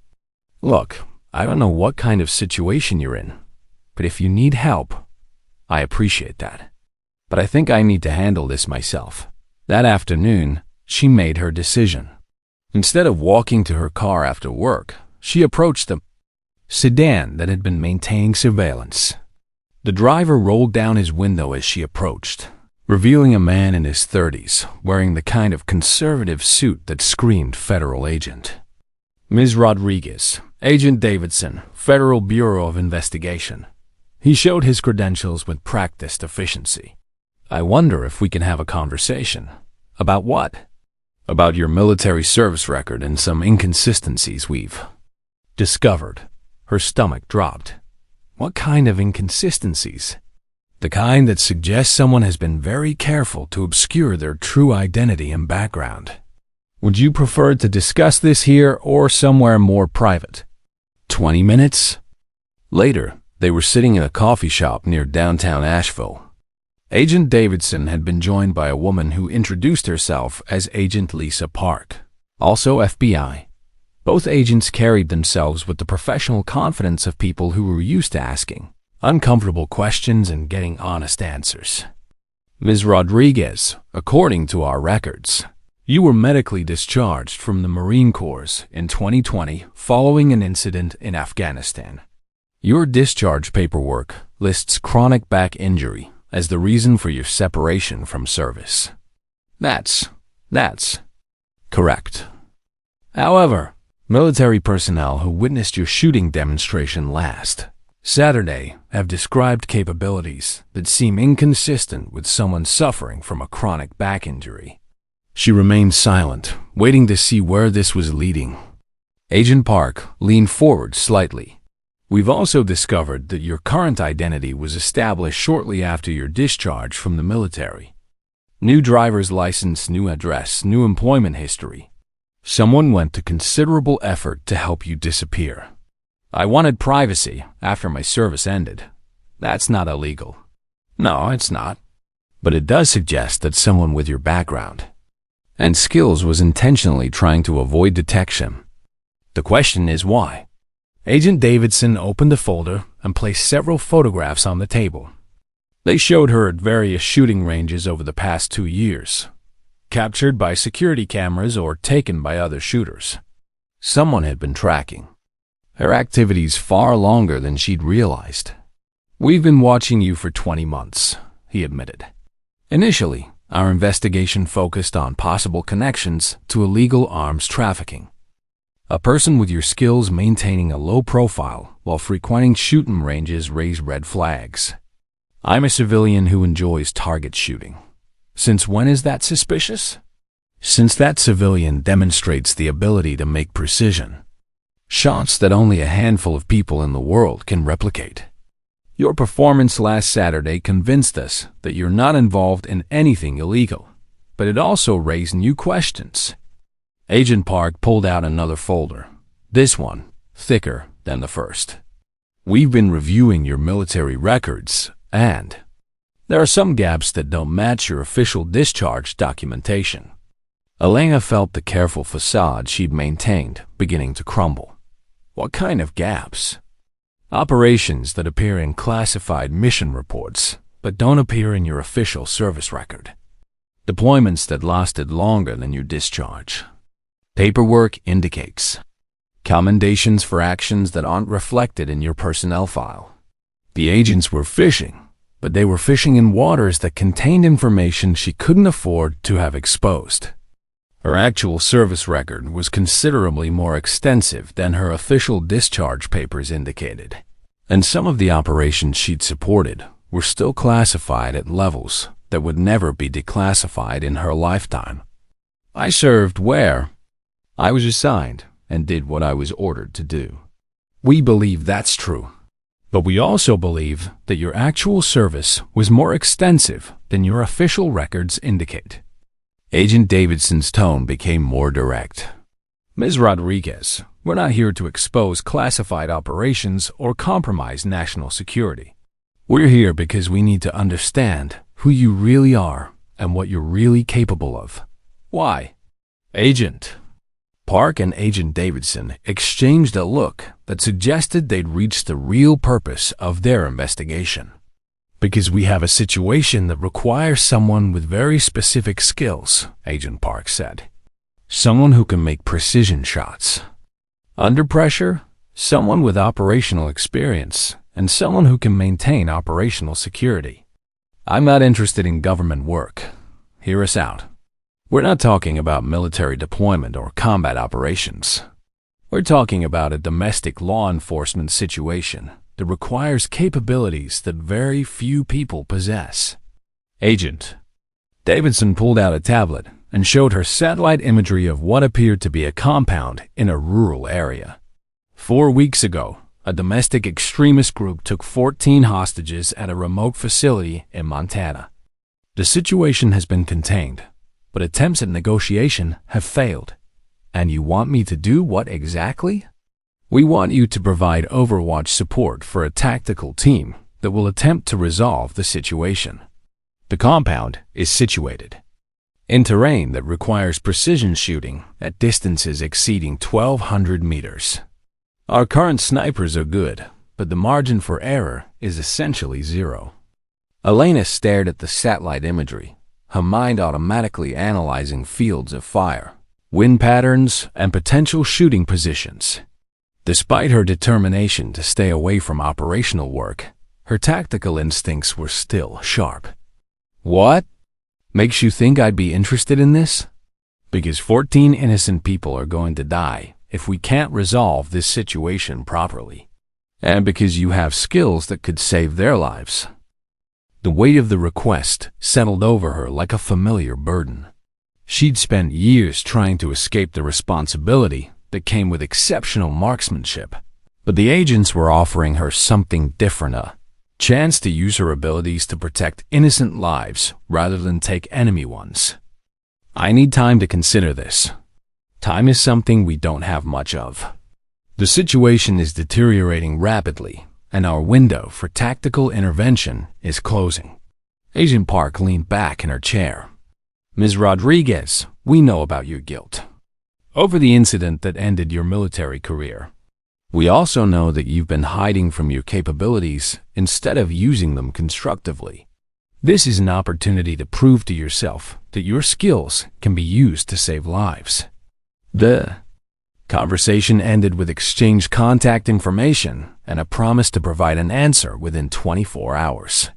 Look, I don't know what kind of situation you're in, but if you need help, I appreciate that. But I think I need to handle this myself. That afternoon, she made her decision. Instead of walking to her car after work, she approached the sedan that had been maintaining surveillance. The driver rolled down his window as she approached, revealing a man in his 30s, wearing the kind of conservative suit that screamed federal agent. Ms. Rodriguez, Agent Davidson, Federal Bureau of Investigation. He showed his credentials with practiced efficiency. I wonder if we can have a conversation. About what? about your military service record and some inconsistencies we've discovered. Her stomach dropped. What kind of inconsistencies? The kind that suggests someone has been very careful to obscure their true identity and background. Would you prefer to discuss this here or somewhere more private? 20 minutes? Later, they were sitting in a coffee shop near downtown Asheville. Agent Davidson had been joined by a woman who introduced herself as Agent Lisa Park, also FBI. Both agents carried themselves with the professional confidence of people who were used to asking uncomfortable questions and getting honest answers. Ms. Rodriguez, according to our records, you were medically discharged from the Marine Corps in 2020 following an incident in Afghanistan. Your discharge paperwork lists chronic back injury as the reason for your separation from service. That's correct. However, military personnel who witnessed your shooting demonstration last Saturday have described capabilities that seem inconsistent with someone suffering from a chronic back injury. She remained silent, waiting to see where this was leading. Agent Park leaned forward slightly. We've also discovered that your current identity was established shortly after your discharge from the military. New driver's license, new address, new employment history. Someone went to considerable effort to help you disappear. I wanted privacy after my service ended. That's not illegal. No, it's not. But it does suggest that someone with your background and skills was intentionally trying to avoid detection. The question is why? Agent Davidson opened a folder and placed several photographs on the table. They showed her at various shooting ranges over the past 2 years, captured by security cameras or taken by other shooters. Someone had been tracking her activities far longer than she'd realized. We've been watching you for 20 months, he admitted. Initially, our investigation focused on possible connections to illegal arms trafficking. A person with your skills maintaining a low profile while frequenting shooting ranges raise red flags. I'm a civilian who enjoys target shooting. Since when is that suspicious? Since that civilian demonstrates the ability to make precision shots that only a handful of people in the world can replicate. Your performance last Saturday convinced us that you're not involved in anything illegal, but it also raised new questions. Agent Park pulled out another folder, this one thicker than the first. We've been reviewing your military records, and there are some gaps that don't match your official discharge documentation. Elena felt the careful facade she'd maintained beginning to crumble. What kind of gaps? Operations that appear in classified mission reports, but don't appear in your official service record. Deployments that lasted longer than your discharge. Paperwork indicates commendations for actions that aren't reflected in your personnel file. The agents were fishing, but they were fishing in waters that contained information she couldn't afford to have exposed. Her actual service record was considerably more extensive than her official discharge papers indicated, and some of the operations she'd supported were still classified at levels that would never be declassified in her lifetime. I served where I was assigned and did what I was ordered to do. We believe that's true, but we also believe that your actual service was more extensive than your official records indicate. Agent Davidson's tone became more direct. Ms. Rodriguez, we're not here to expose classified operations or compromise national security. We're here because we need to understand who you really are and what you're really capable of. Why? Agent Park and Agent Davidson exchanged a look that suggested they'd reached the real purpose of their investigation. Because we have a situation that requires someone with very specific skills, Agent Park said. Someone who can make precision shots. Under pressure, someone with operational experience, and someone who can maintain operational security. I'm not interested in government work. Hear us out. We're not talking about military deployment or combat operations. We're talking about a domestic law enforcement situation that requires capabilities that very few people possess. Agent Davidson pulled out a tablet and showed her satellite imagery of what appeared to be a compound in a rural area. 4 weeks ago, a domestic extremist group took 14 hostages at a remote facility in Montana. The situation has been contained, but attempts at negotiation have failed. And you want me to do what exactly? We want you to provide Overwatch support for a tactical team that will attempt to resolve the situation. The compound is situated in terrain that requires precision shooting at distances exceeding 1,200 meters. Our current snipers are good, but the margin for error is essentially zero. Elena stared at the satellite imagery, her mind automatically analyzing fields of fire, wind patterns, and potential shooting positions. Despite her determination to stay away from operational work, her tactical instincts were still sharp. What makes you think I'd be interested in this? Because 14 innocent people are going to die if we can't resolve this situation properly. And because you have skills that could save their lives. The weight of the request settled over her like a familiar burden. She'd spent years trying to escape the responsibility that came with exceptional marksmanship, but the agents were offering her something different, a chance to use her abilities to protect innocent lives rather than take enemy ones. I need time to consider this. Time is something we don't have much of. The situation is deteriorating rapidly, and our window for tactical intervention is closing. Agent Park leaned back in her chair. Ms. Rodriguez, we know about your guilt over the incident that ended your military career. We also know that you've been hiding from your capabilities instead of using them constructively. This is an opportunity to prove to yourself that your skills can be used to save lives. The conversation ended with exchanged contact information and a promise to provide an answer within 24 hours.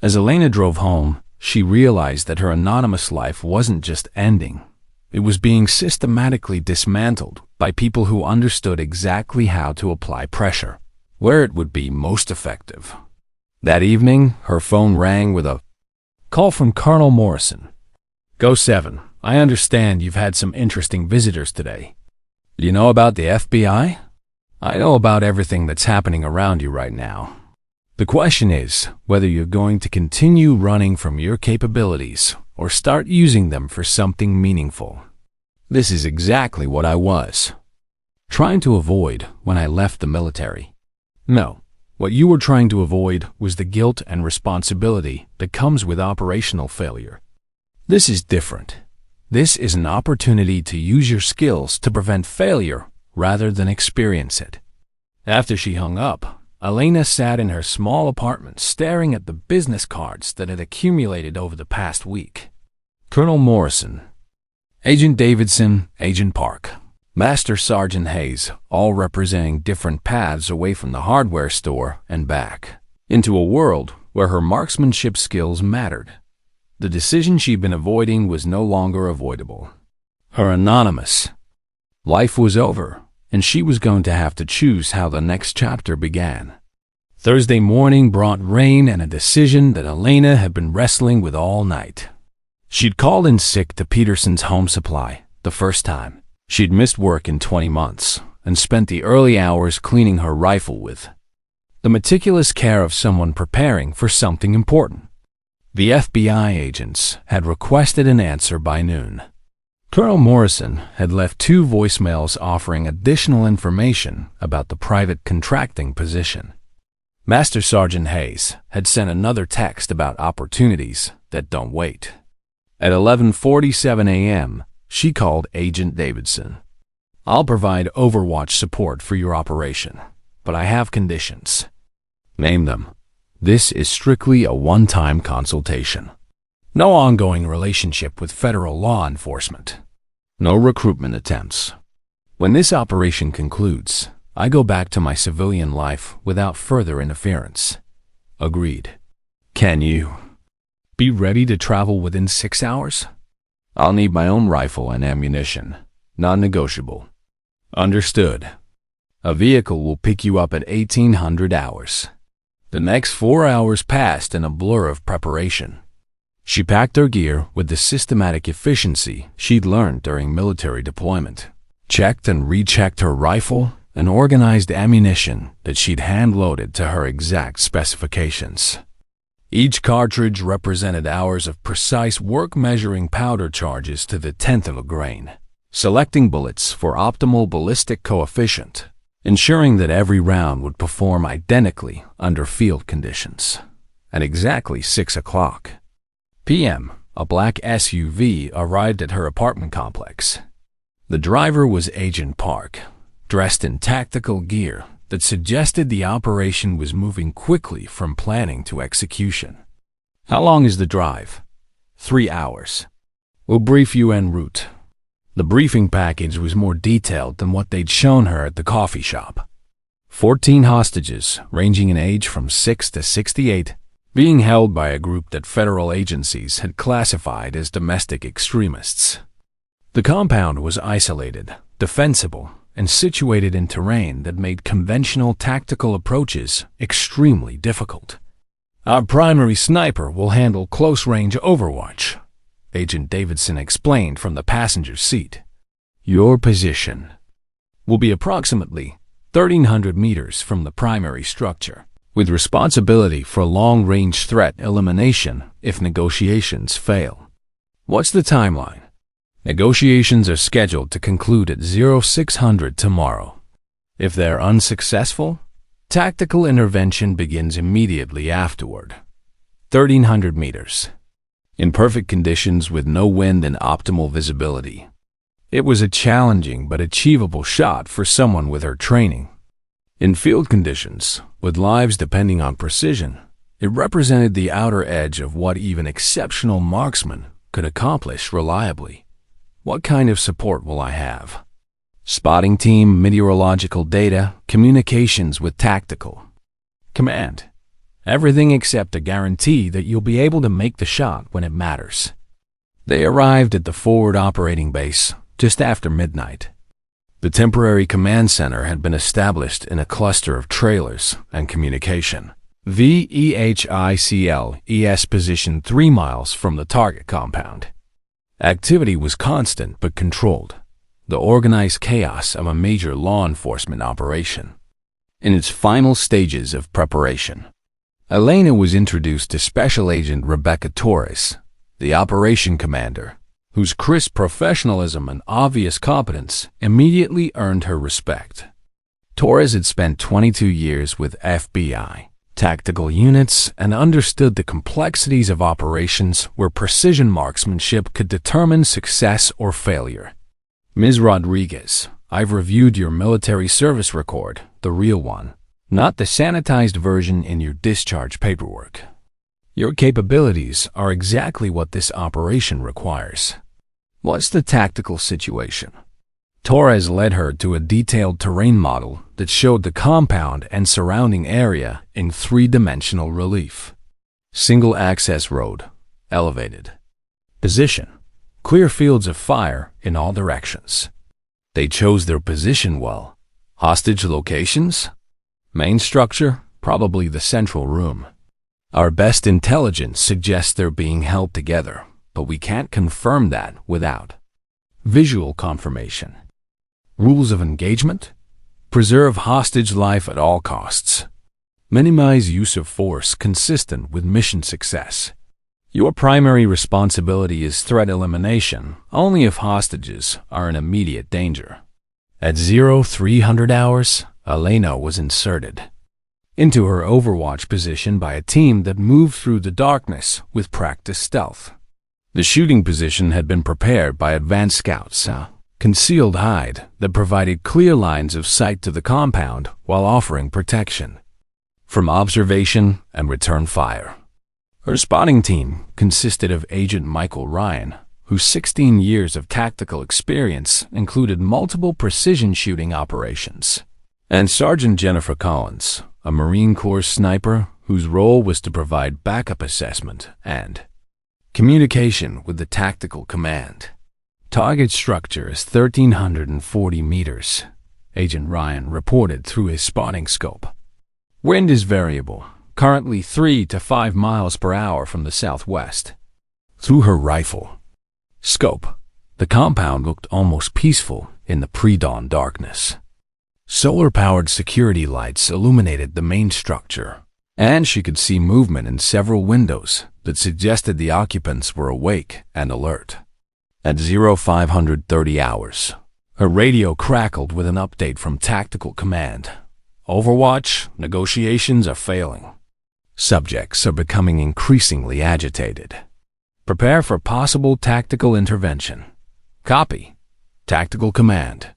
As Elena drove home, she realized that her anonymous life wasn't just ending. It was being systematically dismantled by people who understood exactly how to apply pressure, where it would be most effective. That evening, her phone rang with a call from Colonel Morrison. Go 7. I understand you've had some interesting visitors today. You know about the FBI? I know about everything that's happening around you right now. The question is whether you're going to continue running from your capabilities or start using them for something meaningful. This is exactly what I was trying to avoid when I left the military. No, what you were trying to avoid was the guilt and responsibility that comes with operational failure. This is different. This is an opportunity to use your skills to prevent failure rather than experience it. After she hung up, Elena sat in her small apartment staring at the business cards that had accumulated over the past week. Colonel Morrison, Agent Davidson, Agent Park, Master Sergeant Hayes, all representing different paths away from the hardware store and back, into a world where her marksmanship skills mattered. The decision she'd been avoiding was no longer avoidable. Her anonymous life was over, and she was going to have to choose how the next chapter began. Thursday morning brought rain and a decision that Elena had been wrestling with all night. She'd called in sick to Peterson's Home Supply the first time. She'd missed work in 20 months and spent the early hours cleaning her rifle with the meticulous care of someone preparing for something important. The FBI agents had requested an answer by noon. Colonel Morrison had left 2 voicemails offering additional information about the private contracting position. Master Sergeant Hayes had sent another text about opportunities that don't wait. At 11:47 a.m., she called Agent Davidson. I'll provide Overwatch support for your operation, but I have conditions. Name them. This is strictly a one-time consultation. No ongoing relationship with federal law enforcement. No recruitment attempts. When this operation concludes, I go back to my civilian life without further interference. Agreed. Can you be ready to travel within 6 hours? I'll need my own rifle and ammunition. Non-negotiable. Understood. A vehicle will pick you up at 1800 hours. The next 4 hours passed in a blur of preparation. She packed her gear with the systematic efficiency she'd learned during military deployment, checked and rechecked her rifle, and organized ammunition that she'd hand-loaded to her exact specifications. Each cartridge represented hours of precise work measuring powder charges to the tenth of a grain, selecting bullets for optimal ballistic coefficient, ensuring that every round would perform identically under field conditions. At exactly 6 p.m., a black SUV arrived at her apartment complex. The driver was Agent Park, dressed in tactical gear that suggested the operation was moving quickly from planning to execution. How long is the drive? 3 hours. We'll brief you en route. The briefing package was more detailed than what they'd shown her at the coffee shop. 14 hostages, ranging in age from 6 to 68, being held by a group that federal agencies had classified as domestic extremists. The compound was isolated, defensible, and situated in terrain that made conventional tactical approaches extremely difficult. Our primary sniper will handle close-range overwatch, Agent Davidson explained from the passenger seat. Your position will be approximately 1,300 meters from the primary structure, with responsibility for long-range threat elimination if negotiations fail. What's the timeline? Negotiations are scheduled to conclude at 0600 tomorrow. If they're unsuccessful, tactical intervention begins immediately afterward. 1,300 meters. In perfect conditions with no wind and optimal visibility. It was a challenging but achievable shot for someone with her training. In field conditions, with lives depending on precision, it represented the outer edge of what even exceptional marksmen could accomplish reliably. What kind of support will I have? Spotting team, meteorological data, communications with tactical. Command. Everything except a guarantee that you'll be able to make the shot when it matters. They arrived at the forward operating base just after midnight. The temporary command center had been established in a cluster of trailers and communication. VEHICLES position 3 miles from the target compound. Activity was constant but controlled, the organized chaos of a major law enforcement operation. In its final stages of preparation, Elena was introduced to Special Agent Rebecca Torres, the operation commander, whose crisp professionalism and obvious competence immediately earned her respect. Torres had spent 22 years with FBI tactical units and understood the complexities of operations where precision marksmanship could determine success or failure. Ms. Rodriguez, I've reviewed your military service record, the real one, not the sanitized version in your discharge paperwork. Your capabilities are exactly what this operation requires. What's the tactical situation? Torres led her to a detailed terrain model that showed the compound and surrounding area in 3-dimensional relief. Single access road, elevated. Position, clear fields of fire in all directions. They chose their position well. Hostage locations? Main structure, probably the central room. Our best intelligence suggests they're being held together, but we can't confirm that without visual confirmation. Rules of engagement? Preserve hostage life at all costs. Minimize use of force consistent with mission success. Your primary responsibility is threat elimination only if hostages are in immediate danger. At 0300 hours, Elena was inserted into her overwatch position by a team that moved through the darkness with practiced stealth. The shooting position had been prepared by advanced scouts, concealed hide that provided clear lines of sight to the compound while offering protection from observation and return fire. Her spotting team consisted of Agent Michael Ryan, whose 16 years of tactical experience included multiple precision shooting operations, and Sergeant Jennifer Collins, a Marine Corps sniper whose role was to provide backup assessment and communication with the tactical command. Target structure is 1,340 meters, Agent Ryan reported through his spotting scope. Wind is variable, currently 3 to 5 miles per hour from the southwest. through her rifle scope. The compound looked almost peaceful in the pre-dawn darkness. Solar-powered security lights illuminated the main structure, and she could see movement in several windows that suggested the occupants were awake and alert. At 0530 hours, her radio crackled with an update from Tactical Command. Overwatch, negotiations are failing. Subjects are becoming increasingly agitated. Prepare for possible tactical intervention. Copy. Tactical Command.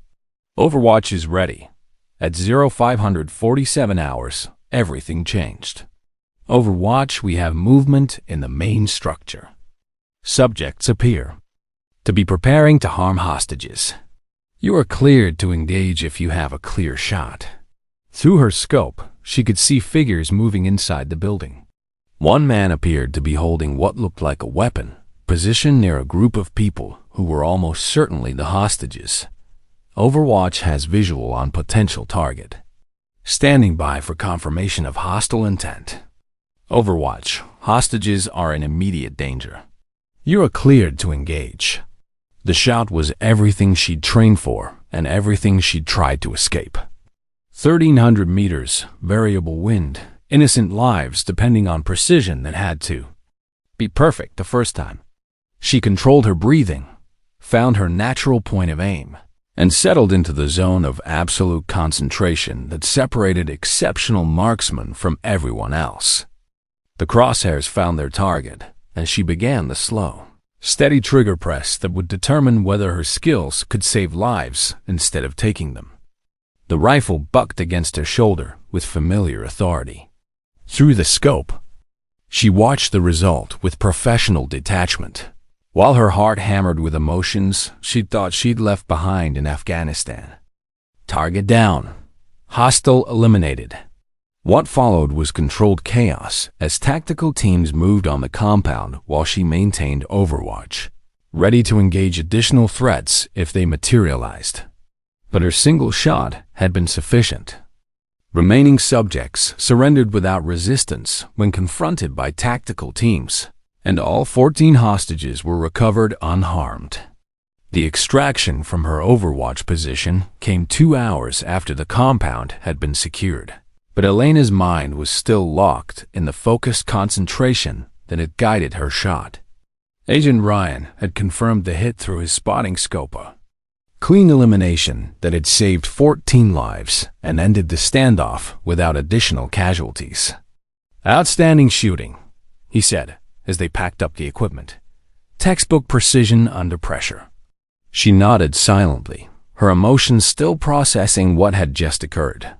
Overwatch is ready. At 0547 hours, everything changed. Overwatch, we have movement in the main structure. Subjects appear to be preparing to harm hostages. You are cleared to engage if you have a clear shot. Through her scope, she could see figures moving inside the building. One man appeared to be holding what looked like a weapon, positioned near a group of people who were almost certainly the hostages. Overwatch has visual on potential target. Standing by for confirmation of hostile intent. Overwatch, hostages are in immediate danger. You are cleared to engage. The shot was everything she'd trained for and everything she'd tried to escape. 1,300 meters, variable wind, innocent lives depending on precision that had to be perfect the first time. She controlled her breathing, found her natural point of aim, and settled into the zone of absolute concentration that separated exceptional marksmen from everyone else. The crosshairs found their target, and she began the slow, steady trigger press that would determine whether her skills could save lives instead of taking them. The rifle bucked against her shoulder with familiar authority. Through the scope, she watched the result with professional detachment. While her heart hammered with emotions she thought she'd left behind in Afghanistan. Target down. Hostile eliminated. What followed was controlled chaos as tactical teams moved on the compound while she maintained Overwatch, ready to engage additional threats if they materialized. But her single shot had been sufficient. Remaining subjects surrendered without resistance when confronted by tactical teams, and all 14 hostages were recovered unharmed. The extraction from her Overwatch position came 2 hours after the compound had been secured. But Elena's mind was still locked in the focused concentration that had guided her shot. Agent Ryan had confirmed the hit through his spotting scope. Clean elimination that had saved 14 lives and ended the standoff without additional casualties. Outstanding shooting, he said as they packed up the equipment. Textbook precision under pressure. She nodded silently, her emotions still processing what had just occurred.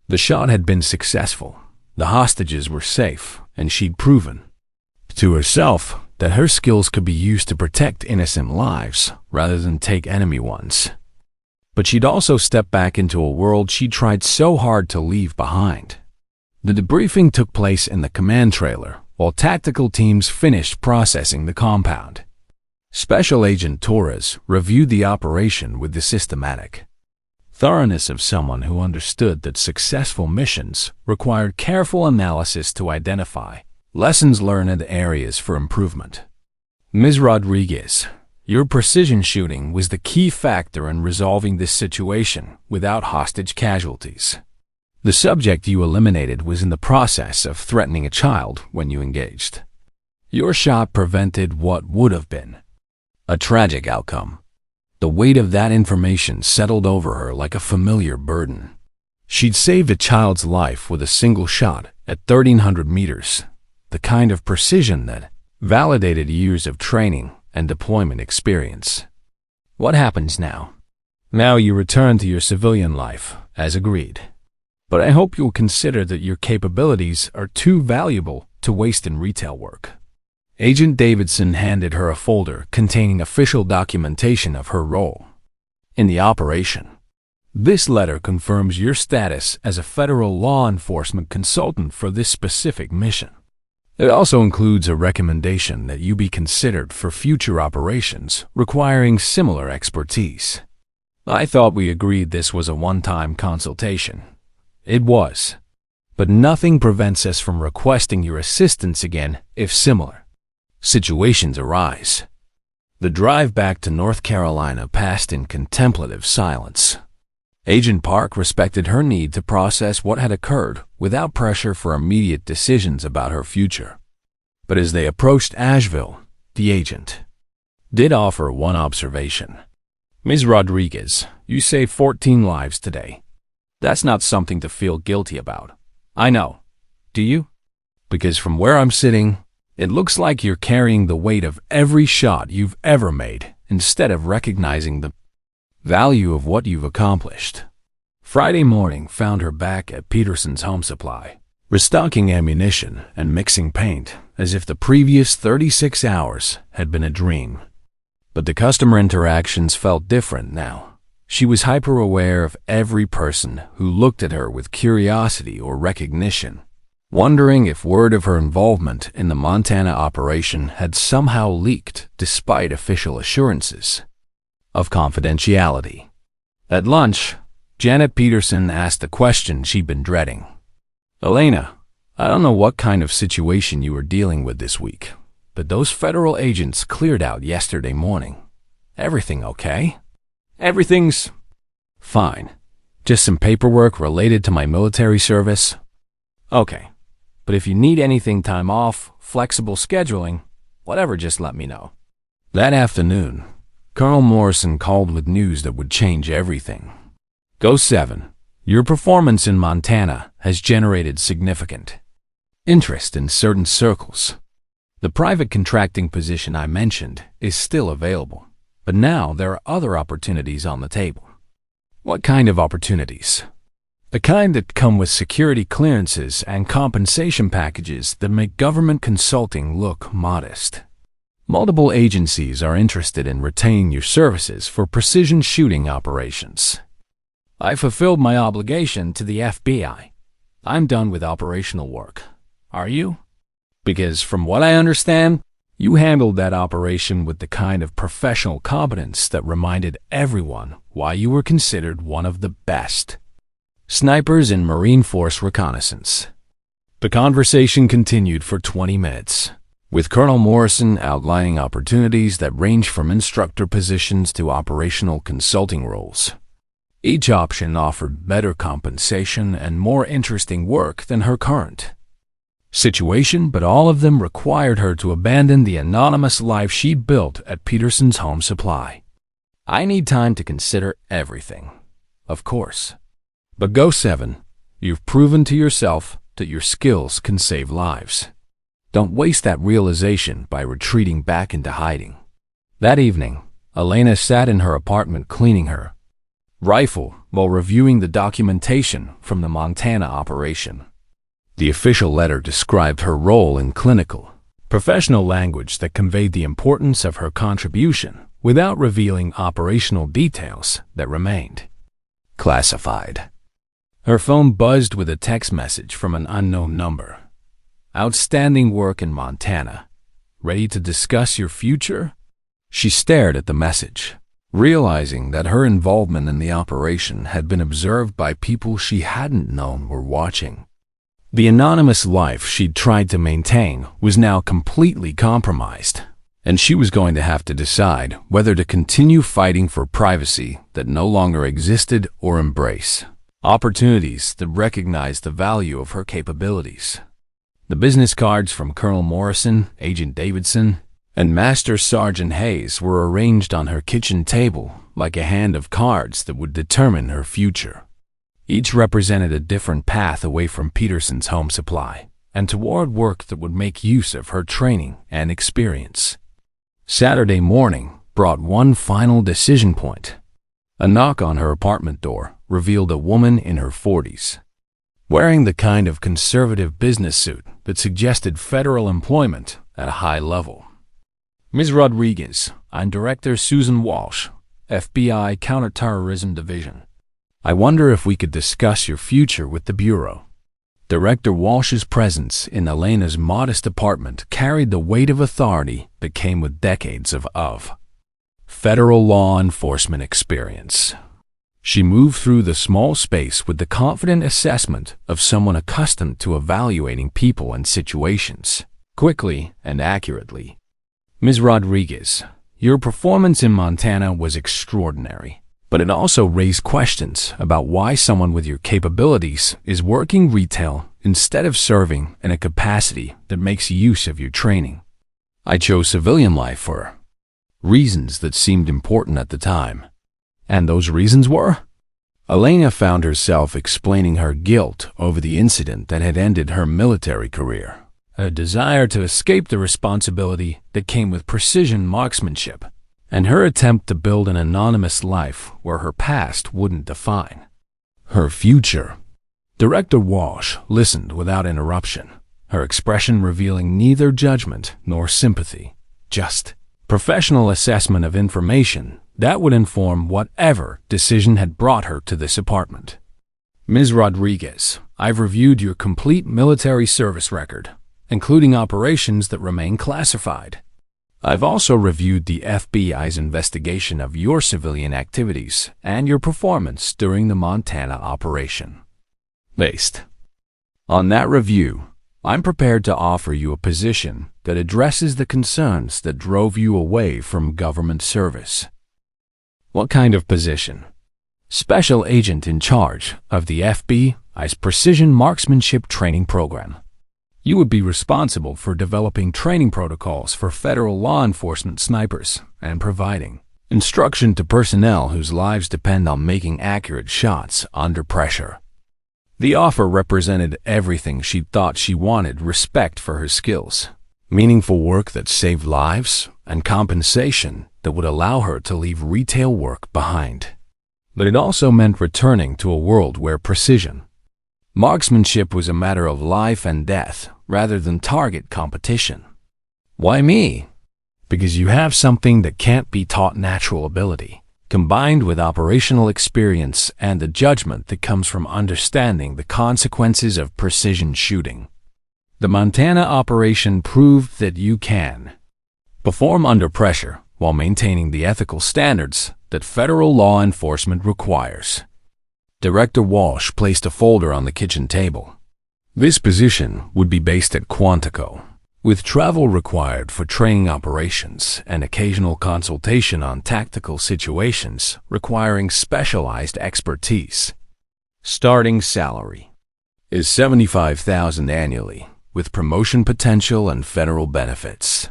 The shot had been successful, the hostages were safe, and she'd proven to herself that her skills could be used to protect innocent lives rather than take enemy ones. But she'd also stepped back into a world she tried so hard to leave behind. The debriefing took place in the command trailer while tactical teams finished processing the compound. Special Agent Torres reviewed the operation with the systematic thoroughness of someone who understood that successful missions required careful analysis to identify lessons learned and areas for improvement. Ms. Rodriguez, your precision shooting was the key factor in resolving this situation without hostage casualties. The subject you eliminated was in the process of threatening a child when you engaged. Your shot prevented what would have been a tragic outcome. The weight of that information settled over her like a familiar burden. She'd saved a child's life with a single shot at 1,300 meters, the kind of precision that validated years of training and deployment experience. What happens now? Now you return to your civilian life, as agreed. But I hope you'll consider that your capabilities are too valuable to waste in retail work. Agent Davidson handed her a folder containing official documentation of her role in the operation. This letter confirms your status as a federal law enforcement consultant for this specific mission. It also includes a recommendation that you be considered for future operations requiring similar expertise. I thought we agreed this was a one-time consultation. It was. But nothing prevents us from requesting your assistance again if similar situations arise. The drive back to North Carolina passed in contemplative silence. Agent Park respected her need to process what had occurred without pressure for immediate decisions about her future. But as they approached Asheville, the agent did offer one observation. "Ms. Rodriguez, you saved 14 lives today. That's not something to feel guilty about. I know. Do you? Because from where I'm sitting, it looks like you're carrying the weight of every shot you've ever made instead of recognizing the value of what you've accomplished." Friday morning found her back at Peterson's Home Supply, restocking ammunition and mixing paint as if the previous 36 hours had been a dream. But the customer interactions felt different now. She was hyper-aware of every person who looked at her with curiosity or recognition, wondering if word of her involvement in the Montana operation had somehow leaked despite official assurances of confidentiality. At lunch, Janet Peterson asked the question she'd been dreading. "Elena, I don't know what kind of situation you were dealing with this week, but those federal agents cleared out yesterday morning. Everything okay?" "Everything's fine. Just some paperwork related to my military service." "Okay, but if you need anything, time off, flexible scheduling, whatever, just let me know." That afternoon, Colonel Morrison called with news that would change everything. "Go 7. Your performance in Montana has generated significant interest in certain circles. The private contracting position I mentioned is still available, but now there are other opportunities on the table." "What kind of opportunities?" "The kind that come with security clearances and compensation packages that make government consulting look modest. Multiple agencies are interested in retaining your services for precision shooting operations." "I fulfilled my obligation to the FBI. I'm done with operational work. Are you? Because from what I understand, you handled that operation with the kind of professional competence that reminded everyone why you were considered one of the best snipers in Marine Force reconnaissance." The conversation continued for 20 minutes, with Colonel Morrison outlining opportunities that range from instructor positions to operational consulting roles. Each option offered better compensation and more interesting work than her current situation, but all of them required her to abandon the anonymous life she'd built at Peterson's Home Supply. "I need time to consider everything, of course. But go 7. You've proven to yourself that your skills can save lives. Don't waste that realization by retreating back into hiding." That evening, Elena sat in her apartment cleaning her rifle while reviewing the documentation from the Montana operation. The official letter described her role in clinical, professional language that conveyed the importance of her contribution without revealing operational details that remained classified. Her phone buzzed with a text message from an unknown number. "Outstanding work in Montana. Ready to discuss your future?" She stared at the message, realizing that her involvement in the operation had been observed by people she hadn't known were watching. The anonymous life she'd tried to maintain was now completely compromised, and she was going to have to decide whether to continue fighting for privacy that no longer existed or embrace opportunities that recognized the value of her capabilities. The business cards from Colonel Morrison, Agent Davidson, and Master Sergeant Hayes were arranged on her kitchen table like a hand of cards that would determine her future. Each represented a different path away from Peterson's Home Supply and toward work that would make use of her training and experience. Saturday morning brought one final decision point. A knock on her apartment door revealed a woman in her 40s, wearing the kind of conservative business suit that suggested federal employment at a high level. "Ms. Rodriguez, I'm Director Susan Walsh, FBI Counterterrorism Division. I wonder if we could discuss your future with the Bureau." Director Walsh's presence in Elena's modest apartment carried the weight of authority that came with decades of federal law enforcement experience. She moved through the small space with the confident assessment of someone accustomed to evaluating people and situations quickly and accurately. Ms. Rodriguez, your performance in Montana was extraordinary, but it also raised questions about why someone with your capabilities is working retail instead of serving in a capacity that makes use of your training. I chose civilian life for reasons that seemed important at the time. And those reasons were? Elena found herself explaining her guilt over the incident that had ended her military career, a desire to escape the responsibility that came with precision marksmanship, and her attempt to build an anonymous life where her past wouldn't define her future. Director Walsh listened without interruption, her expression revealing neither judgment nor sympathy, just professional assessment of information that would inform whatever decision had brought her to this apartment. Ms. Rodriguez, I've reviewed your complete military service record, including operations that remain classified. I've also reviewed the FBI's investigation of your civilian activities and your performance during the Montana operation. Based on that review, I'm prepared to offer you a position that addresses the concerns that drove you away from government service. What kind of position? Special agent in charge of the FBI's Precision Marksmanship Training Program. You would be responsible for developing training protocols for federal law enforcement snipers and providing instruction to personnel whose lives depend on making accurate shots under pressure. The offer represented everything she thought she wanted: respect for her skills, meaningful work that saved lives, and compensation that would allow her to leave retail work behind. But it also meant returning to a world where precision marksmanship was a matter of life and death rather than target competition. Why me? Because you have something that can't be taught: natural ability, combined with operational experience and the judgment that comes from understanding the consequences of precision shooting. The Montana operation proved that you can perform under pressure while maintaining the ethical standards that federal law enforcement requires. Director Walsh placed a folder on the kitchen table. This position would be based at Quantico, with travel required for training operations and occasional consultation on tactical situations requiring specialized expertise. Starting salary is $75,000 annually, with promotion potential and federal benefits.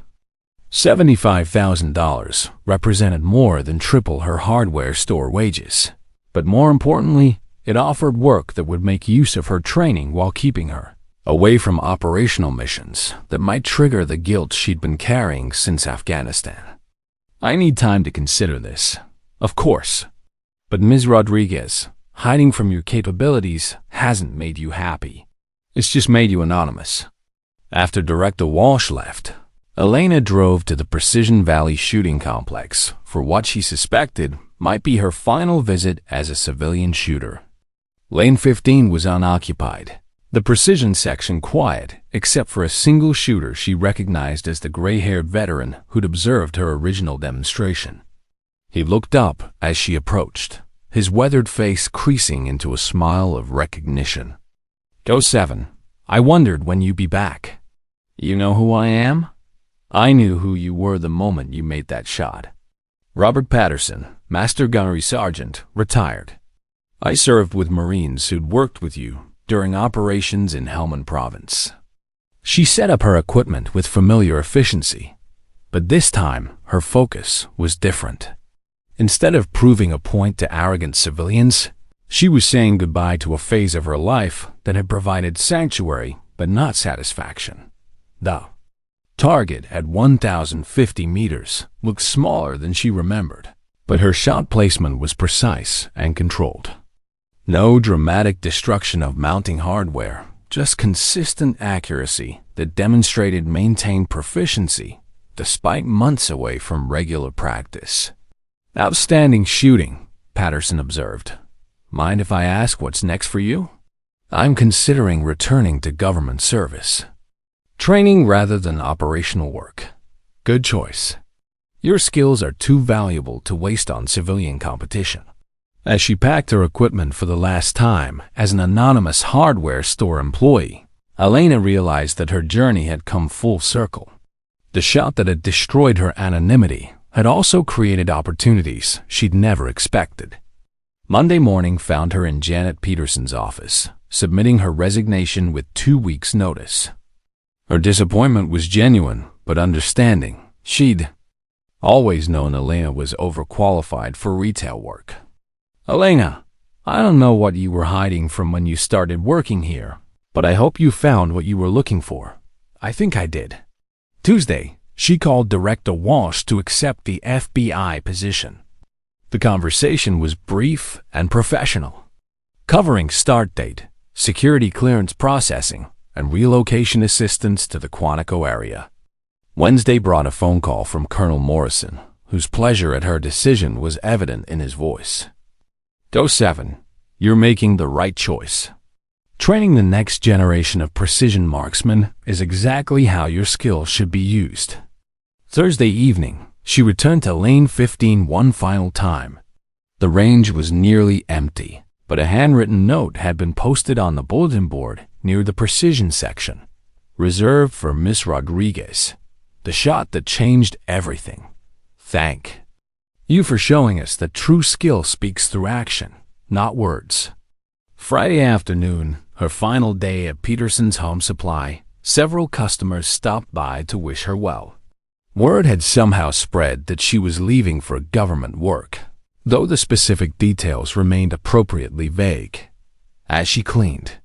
$75,000 represented more than triple her hardware store wages, but more importantly, it offered work that would make use of her training while keeping her away from operational missions that might trigger the guilt she'd been carrying since Afghanistan. I need time to consider this, of course, but Ms. Rodriguez, hiding from your capabilities hasn't made you happy. It's just made you anonymous. After Director Walsh left, Elena drove to the Precision Valley shooting complex for what she suspected might be her final visit as a civilian shooter. Lane 15 was unoccupied, the precision section quiet except for a single shooter she recognized as the gray-haired veteran who'd observed her original demonstration. He looked up as she approached, his weathered face creasing into a smile of recognition. "Go 7. I wondered when you'd be back. You know who I am?" "I knew who you were the moment you made that shot. Robert Patterson, Master Gunnery Sergeant, retired. I served with Marines who'd worked with you during operations in Helmand Province." She set up her equipment with familiar efficiency, but this time her focus was different. Instead of proving a point to arrogant civilians, she was saying goodbye to a phase of her life that had provided sanctuary but not satisfaction. The target at 1,050 meters looked smaller than she remembered, but her shot placement was precise and controlled. No dramatic destruction of mounting hardware, just consistent accuracy that demonstrated maintained proficiency despite months away from regular practice. "Outstanding shooting," Patterson observed. "Mind if I ask what's next for you?" "I'm considering returning to government service. Training rather than operational work." "Good choice. Your skills are too valuable to waste on civilian competition." As she packed her equipment for the last time as an anonymous hardware store employee, Elena realized that her journey had come full circle. The shot that had destroyed her anonymity had also created opportunities she'd never expected. Monday morning found her in Janet Peterson's office, submitting her resignation with 2 weeks' notice. Her disappointment was genuine, but understanding. She'd always known Elena was overqualified for retail work. "Elena, I don't know what you were hiding from when you started working here, but I hope you found what you were looking for." "I think I did." Tuesday, she called Director Walsh to accept the FBI position. The conversation was brief and professional, covering start date, security clearance processing, and relocation assistance to the Quantico area. Wednesday brought a phone call from Colonel Morrison, whose pleasure at her decision was evident in his voice. "Dose 7, you're making the right choice. Training the next generation of precision marksmen is exactly how your skills should be used." Thursday evening, she returned to Lane 15 one final time. The range was nearly empty, but a handwritten note had been posted on the bulletin board near the precision section, reserved for Miss Rodriguez, the shot that changed everything. "Thank you for showing us that true skill speaks through action, not words." Friday afternoon, her final day at Peterson's Home Supply, several customers stopped by to wish her well. Word had somehow spread that she was leaving for government work, though the specific details remained appropriately vague. As she cleaned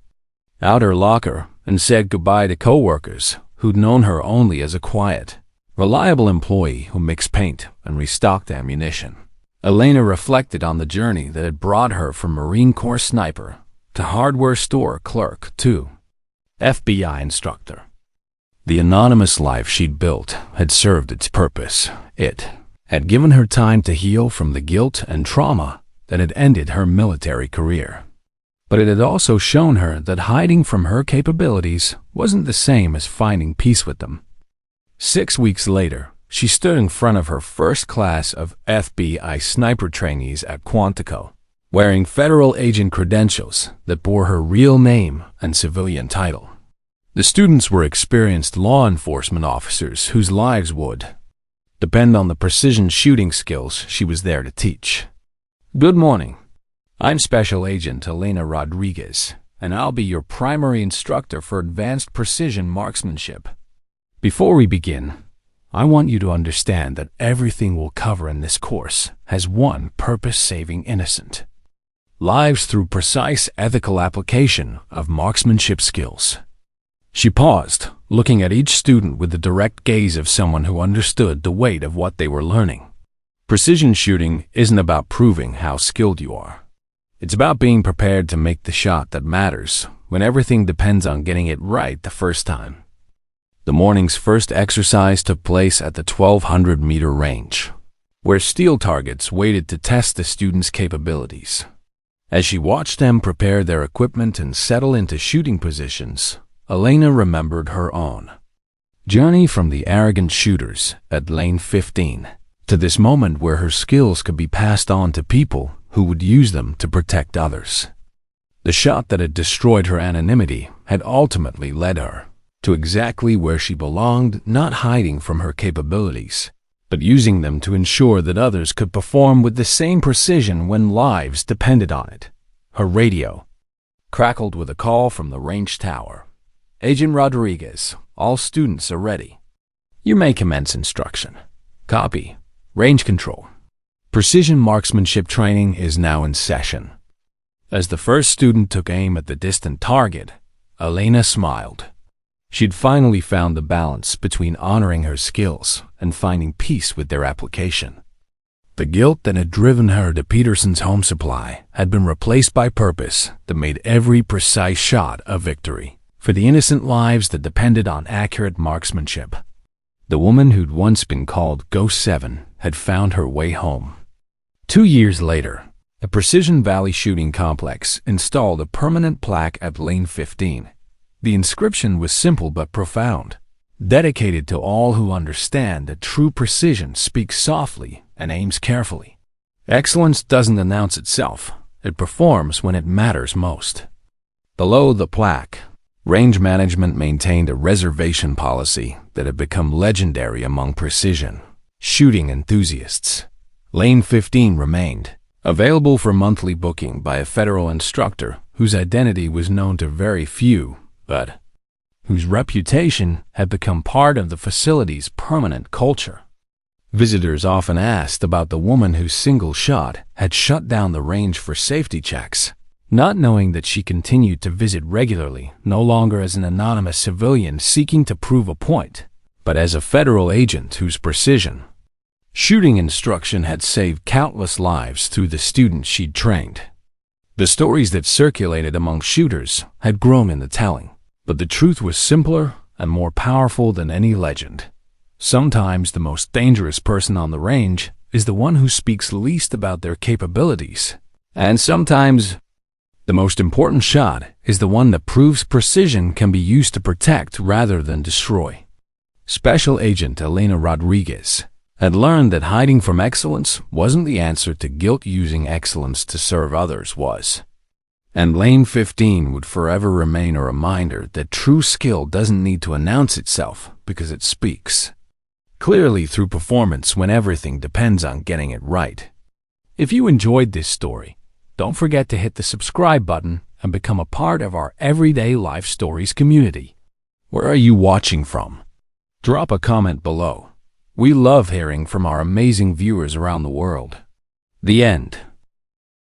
out her locker and said goodbye to coworkers who'd known her only as a quiet, reliable employee who mixed paint and restocked ammunition, Elena reflected on the journey that had brought her from Marine Corps sniper to hardware store clerk to FBI instructor. The anonymous life she'd built had served its purpose. It had given her time to heal from the guilt and trauma that had ended her military career. But it had also shown her that hiding from her capabilities wasn't the same as finding peace with them. 6 weeks later, she stood in front of her first class of FBI sniper trainees at Quantico, wearing federal agent credentials that bore her real name and civilian title. The students were experienced law enforcement officers whose lives would depend on the precision shooting skills she was there to teach. "Good morning. I'm Special Agent Elena Rodriguez, and I'll be your primary instructor for advanced precision marksmanship. Before we begin, I want you to understand that everything we'll cover in this course has one purpose: saving innocent lives through precise ethical application of marksmanship skills." She paused, looking at each student with the direct gaze of someone who understood the weight of what they were learning. Precision shooting isn't about proving how skilled you are. It's about being prepared to make the shot that matters when everything depends on getting it right the first time. The morning's first exercise took place at the 1,200-meter range, where steel targets waited to test the students' capabilities. As she watched them prepare their equipment and settle into shooting positions, Elena remembered her own journey from the arrogant shooters at Lane 15 to this moment where her skills could be passed on to people who would use them to protect others. The shot that had destroyed her anonymity had ultimately led her to exactly where she belonged, not hiding from her capabilities, but using them to ensure that others could perform with the same precision when lives depended on it. Her radio crackled with a call from the range tower. "Agent Rodriguez, all students are ready. You may commence instruction." "Copy. Range control. Precision marksmanship training is now in session." As the first student took aim at the distant target, Elena smiled. She'd finally found the balance between honoring her skills and finding peace with their application. The guilt that had driven her to Peterson's Home Supply had been replaced by purpose that made every precise shot a victory for the innocent lives that depended on accurate marksmanship. The woman who'd once been called Ghost 7 had found her way home. 2 years later, a Precision Valley shooting complex installed a permanent plaque at Lane 15. The inscription was simple but profound, dedicated to all who understand that true precision speaks softly and aims carefully. Excellence doesn't announce itself, it performs when it matters most. Below the plaque, Range management maintained a reservation policy that had become legendary among precision shooting enthusiasts. Lane 15 remained available for monthly booking by a federal instructor whose identity was known to very few, but whose reputation had become part of the facility's permanent culture. Visitors often asked about the woman whose single shot had shut down the range for safety checks, not knowing that she continued to visit regularly, no longer as an anonymous civilian seeking to prove a point, but as a federal agent whose precision shooting instruction had saved countless lives through the students she'd trained. The stories that circulated among shooters had grown in the telling, but the truth was simpler and more powerful than any legend. Sometimes the most dangerous person on the range is the one who speaks least about their capabilities, and sometimes the most important shot is the one that proves precision can be used to protect rather than destroy. Special Agent Elena Rodriguez had learned that hiding from excellence wasn't the answer to guilt. Using excellence to serve others was. And Lane 15 would forever remain a reminder that true skill doesn't need to announce itself because it speaks clearly through performance when everything depends on getting it right. If you enjoyed this story, don't forget to hit the subscribe button and become a part of our Everyday Life Stories community. Where are you watching from? Drop a comment below. We love hearing from our amazing viewers around the world. The end.